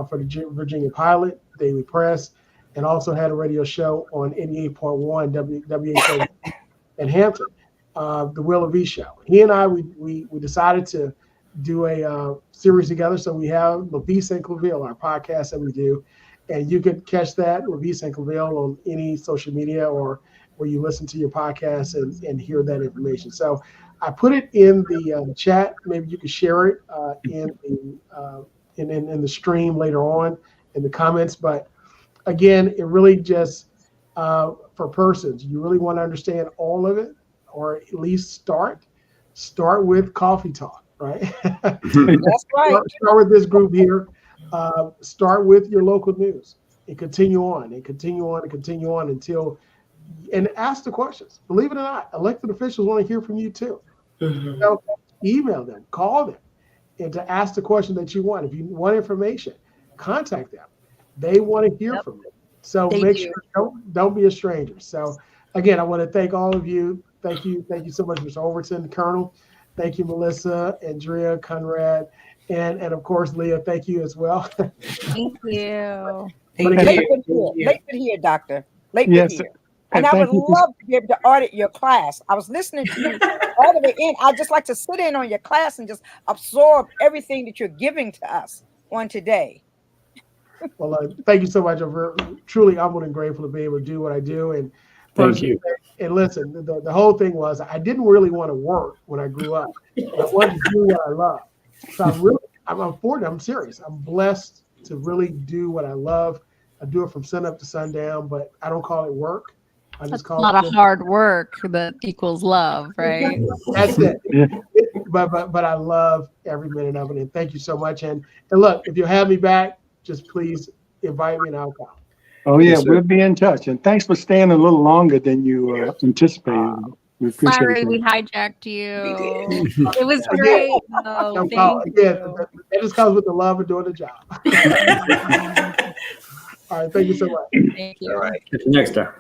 for the Virginia Pilot, Daily Press, and also had a radio show on 88.1 WHO in Hampton, the Will Levis Show. He and I, we decided to do a series together. So we have Levis and Claville, our podcast that we do. And you can catch that, Levis and Claville, on any social media or where you listen to your podcast and hear that information. So I put it in the chat. Maybe you can share it in the stream later on in the comments. But again, it really just for persons, you really want to understand all of it, or at least start with Coffee Talk, right? That's right. Start with this group here. Start with your local news and continue on and continue on and continue on until, and ask the questions. Believe it or not, elected officials want to hear from you too. You know, email them, call them, and to ask the question that you want. If you want information, contact them. They want to hear from you. So make sure don't be a stranger. So again, I want to thank all of you. Thank you so much, Mr. Overton, Colonel. Thank you, Melissa, Andrea, Conrad, and of course, Leah. Thank you as well. Thank you. Late here, Doctor. Late here. And I would love to be able to audit your class. I was listening to you all the way in. I'd just like to sit in on your class and just absorb everything that you're giving to us on today. Well, thank you so much. I'm truly humbled and grateful to be able to do what I do. And thank you. And listen, the whole thing was I didn't really want to work when I grew up. I wanted to do what I love. So I'm serious. I'm blessed to really do what I love. I do it from sun up to sundown, but I don't call it work. I just call it a lot of hard work that equals love, right? That's it. But I love every minute of it. And thank you so much. And look, if you have me back, just please invite me and I'll come. Oh yeah, we'll be in touch. And thanks for staying a little longer than you anticipated. We appreciate Sorry, that. we hijacked you. It was great. Oh, thank you. It just comes with the love of doing the job. All right, thank you so much. Thank you. All right. Next time.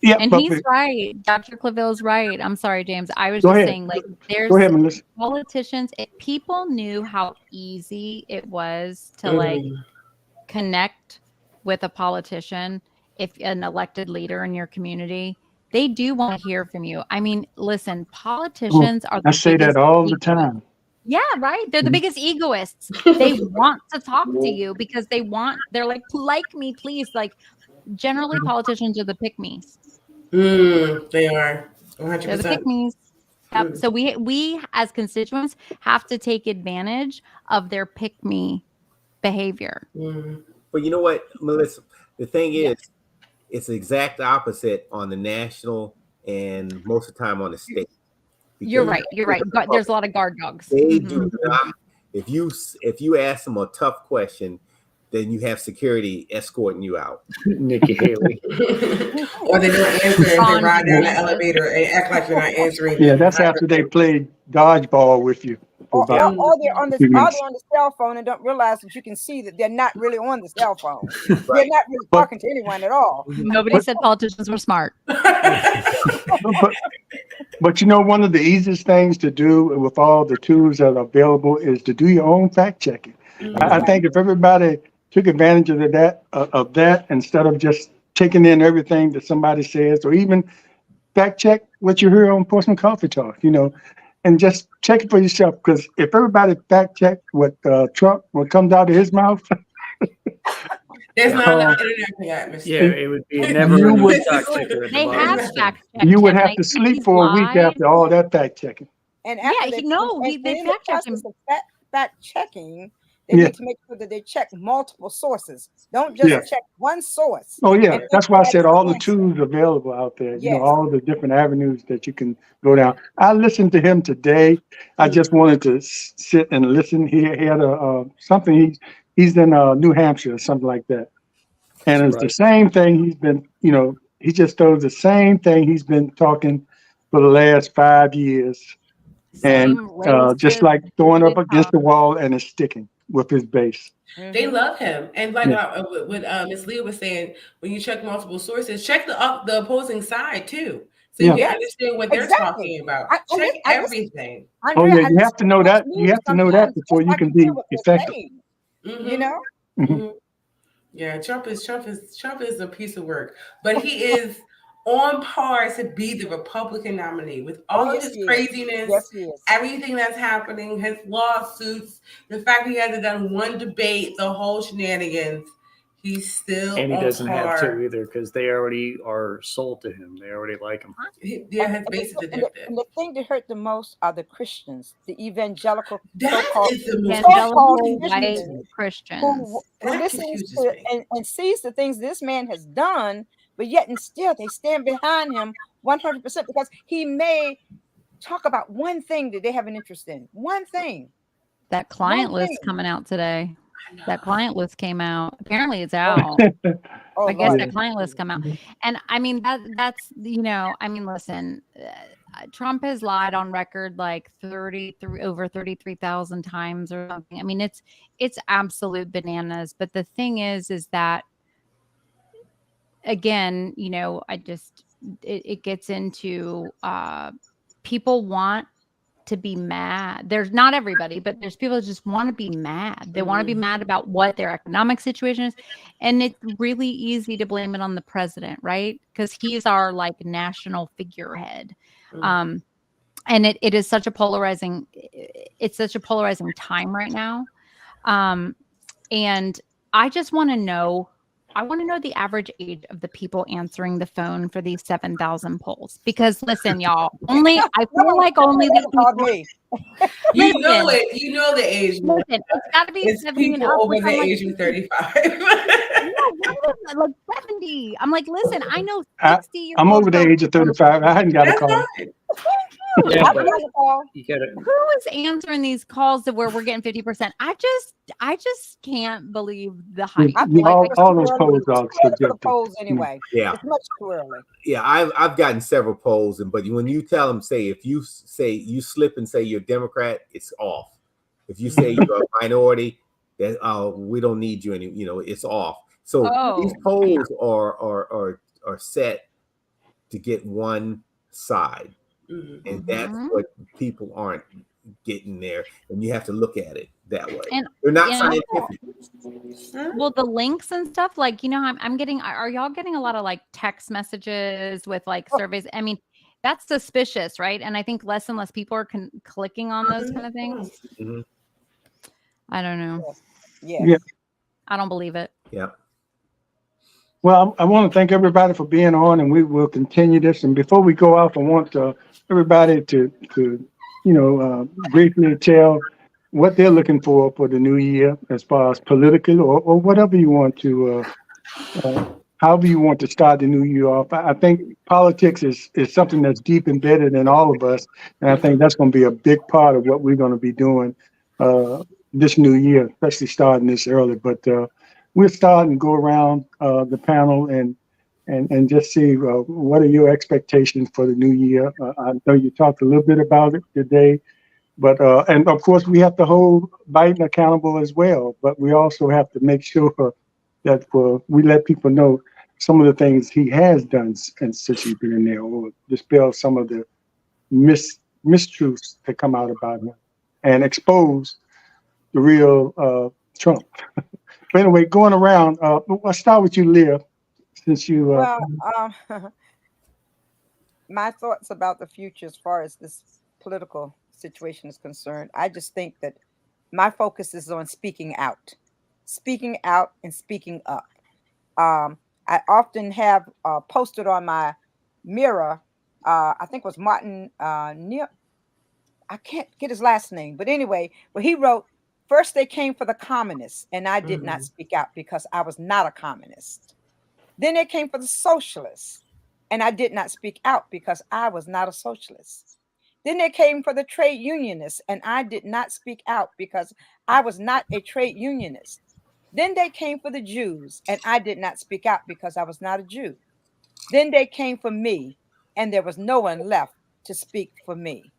Yeah, and he's right. Dr. Claville's right. I'm sorry, James. I was saying, like, there's politicians. If people knew how easy it was to like connect with a politician, if an elected leader in your community, they do want to hear from you. I mean, listen, politicians are. I say that all the time. Yeah, right. They're the biggest egoists. They want to talk to you because they're like me, please. Like, generally, politicians are the pick-me's. They are 100%. They're the pick-me's. Yep. So we as constituents have to take advantage of their pick-me behavior. But you know what, Melissa? The thing is, it's the exact opposite on the national and most of the time on the state. You're right. There's a lot of guard dogs. They do not. If you ask them a tough question, then you have security escorting you out. Nikki Haley. Or they don't answer and they ride down the elevator and act like you're not answering. Yeah, that's after they played dodgeball with you. Or they're on the cell phone and don't realize that you can see that they're not really on the cell phone. They're not really talking to anyone at all. Nobody said politicians were smart. But you know, one of the easiest things to do with all the tools that are available is to do your own fact checking. I think if everybody took advantage of that instead of just taking in everything that somebody says, or even fact check what you hear on Portsmouth Coffee Talk, you know, and just check it for yourself. Because if everybody fact check what comes out of his mouth, there's not enough internet for that. Yeah, it would be never. They have fact checked. You would have to sleep for a week after all that fact checking. And after they fact checked him. Fact checking. They need to make sure that they check multiple sources. Don't just check one source. Oh, yeah. That's why I said all the tools available out there, you know, all the different avenues that you can go down. I listened to him today. I just wanted to sit and listen. He had something. He's in New Hampshire or something like that. And it's the same thing he's been, you know, he just does the same thing he's been talking for the last 5 years. And just like throwing up against the wall and it's sticking with his base. They love him. And like what Ms. Leah was saying, when you check multiple sources, check the opposing side too. So Yeah. you understand what they're Exactly. talking about. I Check listen, everything. Oh Andrea, yeah, I you have listen to know too much that. You news have to know that sometimes before just you so I can can be hear what they're effective. saying. Mhm. You know? Mhm. Yeah, Trump is a piece of work, but he is on par to be the Republican nominee with all of yes, his he is. craziness, Yes, he is. everything that's happening, his lawsuits, the fact he hasn't done one debate, the whole shenanigans. He's still And he on doesn't have par. to either because they already are sold to him. They already like him. Yeah, his base is addicted. And the thing that hurt the most are the Christians, the evangelical That so-called is the most so-called Evangelical white Christians Christians. who That listens confuses to me. and sees the things this man has done, but yet and still they stand behind him 100% because he may talk about one thing that they have an interest in. One thing. That client One list thing. coming out today. I know. That client list came out. Apparently it's Oh, out. oh I guess Lord. that client list come out. And I mean that's I mean listen, Trump has lied on record like 33,000 times or something. I mean it's absolute bananas, but the thing is that again, I just it gets into people want to be mad. There's not everybody, but there's people that just want to be mad. They want to be mad about what their economic situation is. And it's really easy to blame it on the president, right? Because he's our like national figurehead. And it is such a polarizing, it's such a polarizing time right now. And I just want to know, the average age of the people answering the phone for these 7,000 polls. Because listen, y'all, I feel like only these Called people. me. You know it. You know the age. Listen, it's got to be It's 70 and people up. over which the I'm like, age of 35. like 70. I'm like, listen, I know I'm 60-year-old over the age of 35. I hadn't got a That's call. fine. Yeah, I but got a call. you gotta. Who is answering these calls to where we're getting 50%? I just can't believe the hype. I think All it's too those early. polls It's too are early for the subjective. polls anyway. Yeah. It's much too early. Yeah, I've gotten several polls, but when you tell them, say, if you say you slip and say you're a Democrat, it's off. If you say you're a minority, that we don't need you any, it's off. So these polls are set to get one side, and that's what people aren't getting there, and you have to look at it that way. And they're not scientific. Well, the links and stuff, like, I'm getting, are y'all getting a lot of like text messages with like surveys? I mean, that's suspicious, right? And I think less and less people are clicking on those kind of things. Mhm. I don't know. Yeah. I don't believe it. Yeah. Well, I want to thank everybody for being on, and we will continue this. And before we go out, I want everybody to briefly tell what they're looking for the new year, as far as political or whatever you want to, however you want to start the new year off. I think politics is something that's deep embedded in all of us, and I think that's going to be a big part of what we're going to be doing this new year, especially starting this early. But we'll start and go around the panel and just see what are your expectations for the new year. I know you talked a little bit about it today, but and of course we have to hold Biden accountable as well. But we also have to make sure that we let people know some of the things he has done since he's been in there, or dispel some of the mistruths that come out about him, and expose the real Trump. But anyway, going around, I'll start with you, Leah, since you. Well, my thoughts about the future as far as this political situation is concerned, I just think that my focus is on speaking out and speaking up. I often have posted on my mirror, I think it was Martin Neal, I can't get his last name, but anyway, where he wrote, first they came for the communists, and I did not speak out because I was not a communist. Then they came for the socialists, and I did not speak out because I was not a socialist. Then they came for the trade unionists, and I did not speak out because I was not a trade unionist. Then they came for the Jews, and I did not speak out because I was not a Jew. Then they came for me, and there was no one left to speak for me.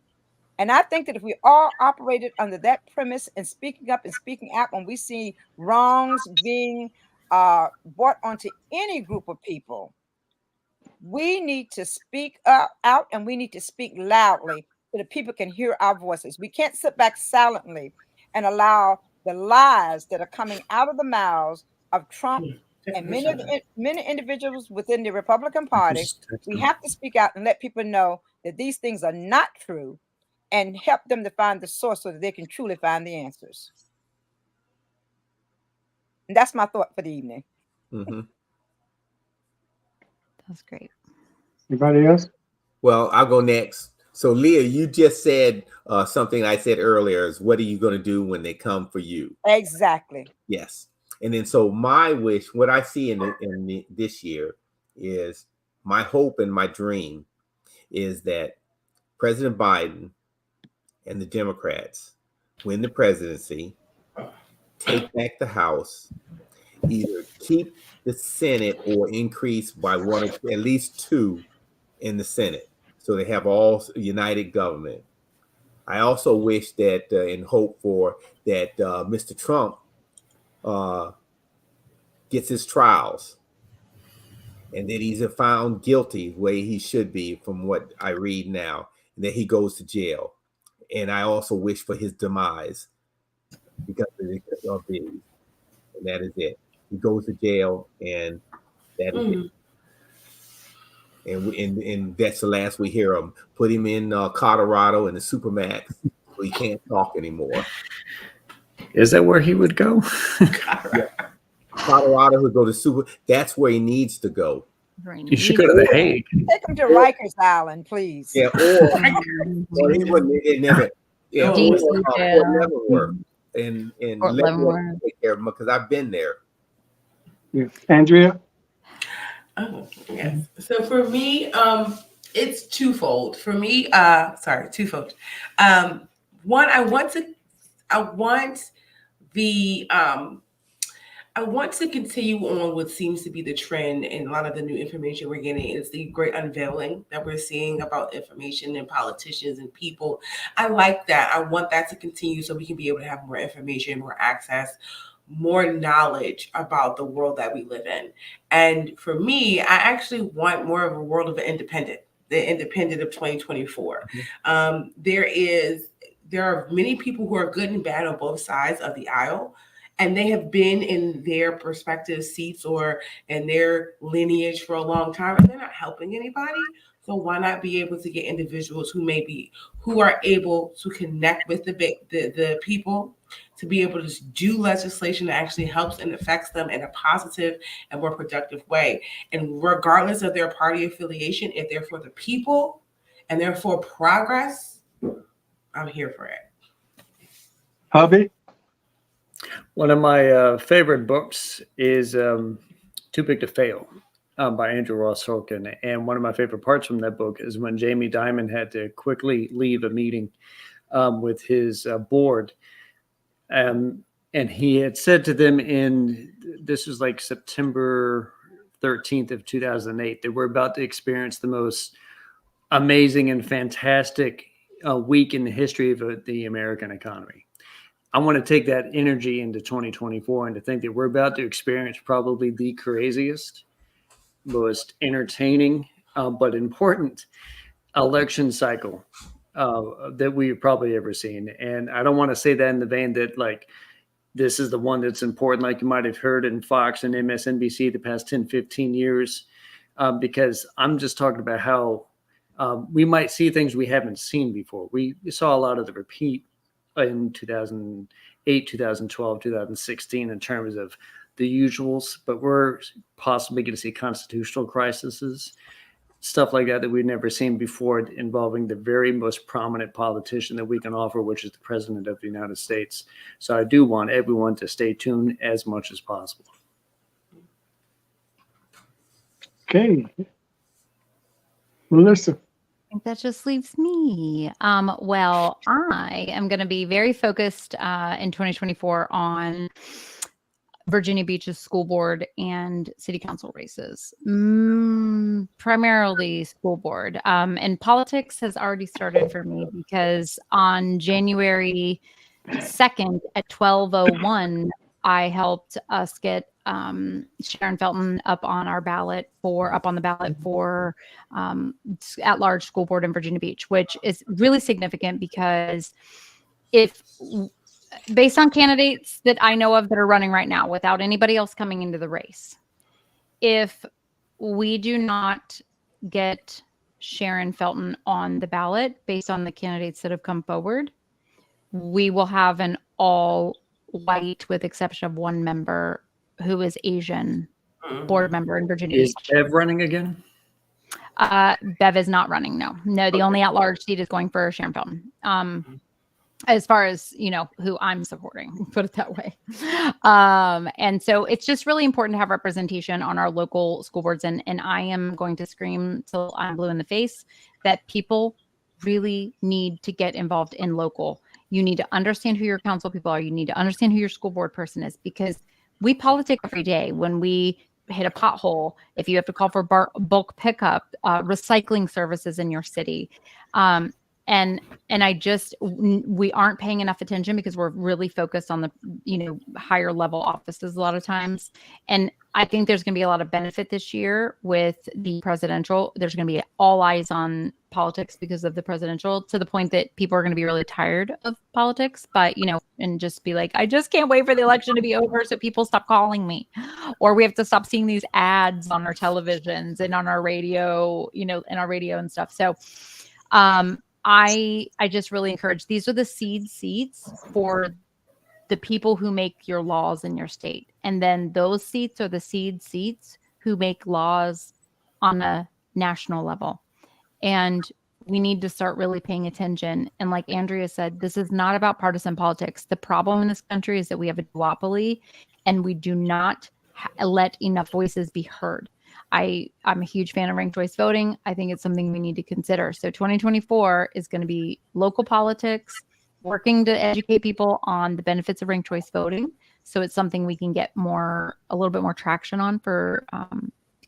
And I think that if we all operated under that premise and speaking up and speaking out when we see wrongs being brought onto any group of people, We need to speak up out, and we need to speak loudly so that people can hear our voices. We can't sit back silently and allow the lies that are coming out of the mouths of Trump and many individuals within the Republican Party. We have to speak out and let people know that these things are not true, and help them to find the source so that they can truly find the answers. And that's my thought for the evening. Mm-hmm. That's great. Anybody else? Well, I'll go next. So, Leah, you just said something I said earlier is what are you going to do when they come for you? Exactly. Yes. And then so my wish, what I see this year is my hope and my dream is that President Biden and the Democrats win the presidency, take back the House, either keep the Senate or increase by one, at least two in the Senate. So they have all united government. I also wish that and hope for that Mr. Trump gets his trials and that he's found guilty the way he should be from what I read now, and that he goes to jail. And I also wish for his demise because of these. And that is it. He goes to jail, and that is it. And that's the last we hear of him. Put him in Colorado in the Supermax so he can't talk anymore. Is that where he would go? Yeah. Colorado would go to Super. That's where he needs to go. You should go to The Hague. Take him to Rikers Island, please. Yeah, or he wouldn't. It never. Yeah, Fort Leavenworth, and let me take care of him because I've been there. Yeah. Andrea. Oh, yes. So for me, it's twofold. For me, twofold. One, I want to continue on what seems to be the trend, and a lot of the new information we're getting is the great unveiling that we're seeing about information and politicians and people. I like that. I want that to continue so we can be able to have more information, more access, more knowledge about the world that we live in. And for me, I actually want more of a world of the independent of 2024. There are many people who are good and bad on both sides of the aisle, and they have been in their prospective seats or in their lineage for a long time, and they're not helping anybody. So why not be able to get individuals who are able to connect with the people, to be able to do legislation that actually helps and affects them in a positive and more productive way. And regardless of their party affiliation, if they're for the people and they're for progress, I'm here for it. Hobby? One of my favorite books is Too Big to Fail by Andrew Ross Sorkin. And one of my favorite parts from that book is when Jamie Dimon had to quickly leave a meeting with his board. And he had said to them this was like September 13th of 2008, that we're about to experience the most amazing and fantastic week in the history of the American economy. I want to take that energy into 2024 and to think that we're about to experience probably the craziest, most entertaining, but important election cycle that we've probably ever seen. And I don't want to say that in the vein that like this is the one that's important, like you might have heard in Fox and MSNBC the past 10, 15 years, because I'm just talking about how we might see things we haven't seen before. We saw a lot of the repeat in 2008, 2012, 2016 in terms of the usuals, but we're possibly going to see constitutional crises, stuff like that we've never seen before, involving the very most prominent politician that we can offer, which is the President of the United States. So I do want everyone to stay tuned as much as possible. Okay. Melissa. I think that just leaves me. Well, I am going to be very focused in 2024 on Virginia Beach's school board and city council races, primarily school board. And politics has already started for me because on January 2nd at 12:01, I helped us get Sharon Felton up on the ballot for at-large school board in Virginia Beach, which is really significant because based on candidates that I know of that are running right now without anybody else coming into the race, if we do not get Sharon Felton on the ballot based on the candidates that have come forward, we will have an all white, with exception of one member who is Asian, board member in Virginia Is Beach. Bev running again? Bev is not running. No, the only at-large seat is going for Sharon Felton. As far as, who I'm supporting, put it that way. And so it's just really important to have representation on our local school boards. And I am going to scream till I'm blue in the face that people really need to get involved in local. You need to understand who your council people are. You need to understand who your school board person is, because we politic every day. When we hit a pothole, if you have to call for bulk pickup, recycling services in your city, and we aren't paying enough attention because we're really focused on the, higher level offices a lot of times. And I think there's going to be a lot of benefit this year with the presidential. There's going to be all eyes on politics because of the presidential, to the point that people are going to be really tired of politics, but, and just be like, I just can't wait for the election to be over so people stop calling me, or we have to stop seeing these ads on our televisions and on our radio, in our radio and stuff. So, I just really encourage, these are the seed seats for the people who make your laws in your state. And then those seats are the seed seats who make laws on a national level. And we need to start really paying attention. And like Andrea said, this is not about partisan politics. The problem in this country is that we have a duopoly and we do not let enough voices be heard. I'm a huge fan of ranked choice voting. I think it's something we need to consider. So 2024 is going to be local politics, working to educate people on the benefits of ranked choice voting. So it's something we can get a little bit more traction on for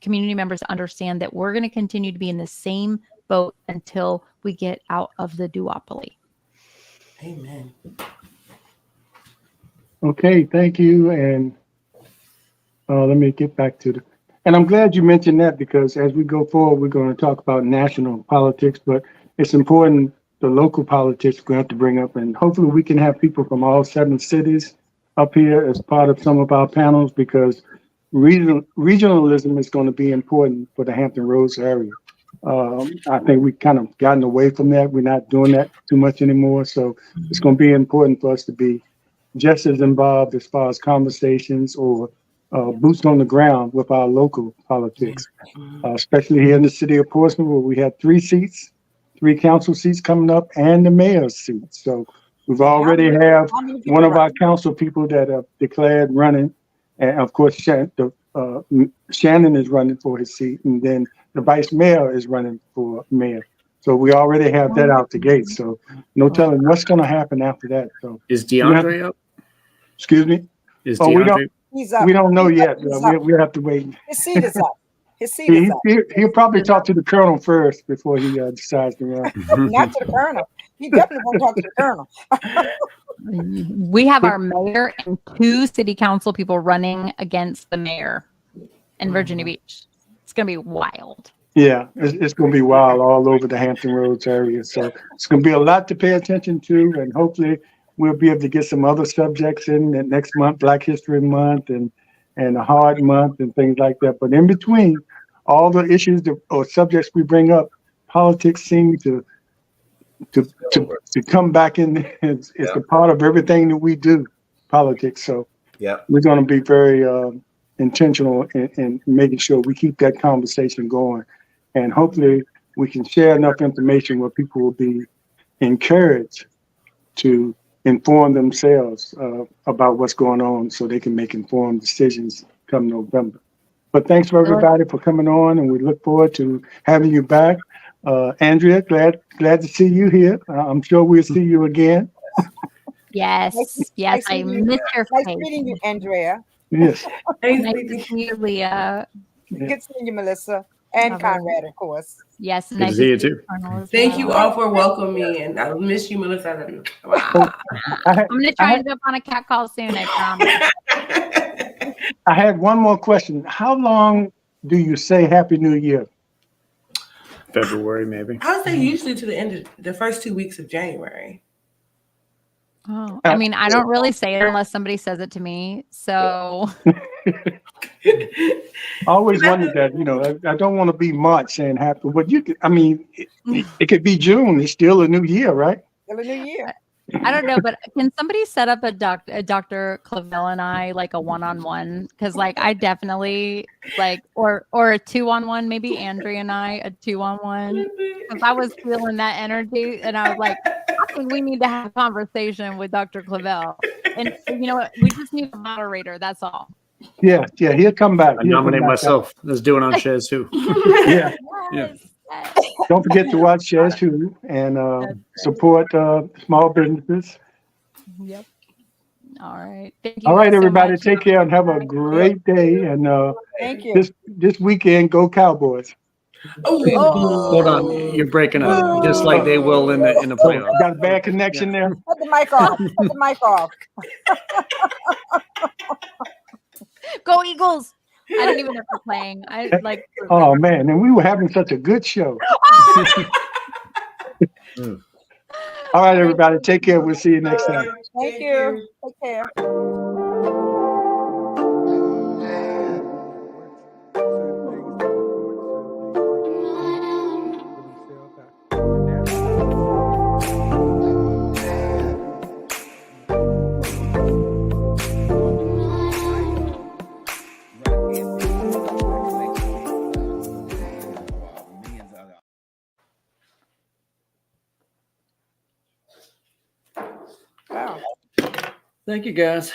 community members to understand that we're going to continue to be in the same boat until we get out of the duopoly. Amen. Okay, thank you. And let me get back to and I'm glad you mentioned that, because as we go forward, we're going to talk about national politics, but it's important, the local politics we're going to have to bring up, and hopefully we can have people from all 7 cities up here as part of some of our panels, because regionalism is going to be important for the Hampton Roads area. I think we've kind of gotten away from that. We're not doing that too much anymore. So it's going to be important for us to be just as involved as far as conversations or boots on the ground with our local politics, especially here in the city of Portsmouth, where we have 3 council seats coming up and the mayor's seat. So we've already have one of our council people that have declared running. And of course, Shannon is running for his seat, and then the vice mayor is running for mayor. So we already have that out the gate. So no telling what's going to happen after that. So is DeAndre up? Excuse me? Is DeAndre? We don't know yet. We'll have to wait. His seat is up. His seat is up. He'll probably talk to the colonel first before he decides to run. Not to the colonel. He definitely won't talk to the colonel. We have our mayor and 2 city council people running against the mayor in Virginia Beach. It's going to be wild. Yeah, it's going to be wild all over the Hampton Roads area. So it's going to be a lot to pay attention to, and hopefully we'll be able to get some other subjects in that next month, Black History Month and a hard month and things like that. But in between, all the issues or subjects we bring up, politics seem to come back in. It's a part of everything that we do, politics. So we're going to be very intentional in making sure we keep that conversation going. And hopefully we can share enough information where people will be encouraged to inform themselves about what's going on so they can make informed decisions come November. But thanks for everybody for coming on, and we look forward to having you back. Andrea, glad to see you here. I'm sure we'll see you again. Yes, I miss your face. Nice meeting you, Andrea. Yes. Nice to see you, Leah. Good seeing you, Melissa. And Conrad, of course. Yes, nice to see you too. Thank you all for welcoming me, and I miss you, Melissa. I love you. I'm gonna try and jump on a cat call soon. I promise. I had one more question. How long do you say Happy New Year? February, maybe. I would say usually to the end of the first 2 weeks of January. Oh, I mean, I don't really say it unless somebody says it to me. So I always wondered that, I don't want to be March saying happy, but it could be June. It's still a new year, right? Till the new year. I don't know, but can somebody set up a Dr. Clavel and I like a one-on-one? Because like I definitely like or a two-on-one, maybe Andrea and I a two-on-one. Because I was feeling that energy and I was like, I think we need to have a conversation with Dr. Clavel. And you know what? We just need a moderator. That's all. Yeah, he'll come back. I nominate myself. Let's do it on Shares Who. Yeah. Yes. Don't forget to watch Shares Who and support small businesses. Yep. All right. Thank you. All right, guys so everybody, much. take care and have a great day. And Thank you. this weekend, go Cowboys. Hold on, you're breaking up, just like they will in the playoffs. Got a bad connection there? Put the mic off. Put the mic off. Go Eagles. I didn't even know they're playing. I like. Oh man, and we were having such a good show. All right, everybody, take care. We'll see you next time. Thank you. Take care. Wow. Thank you, guys.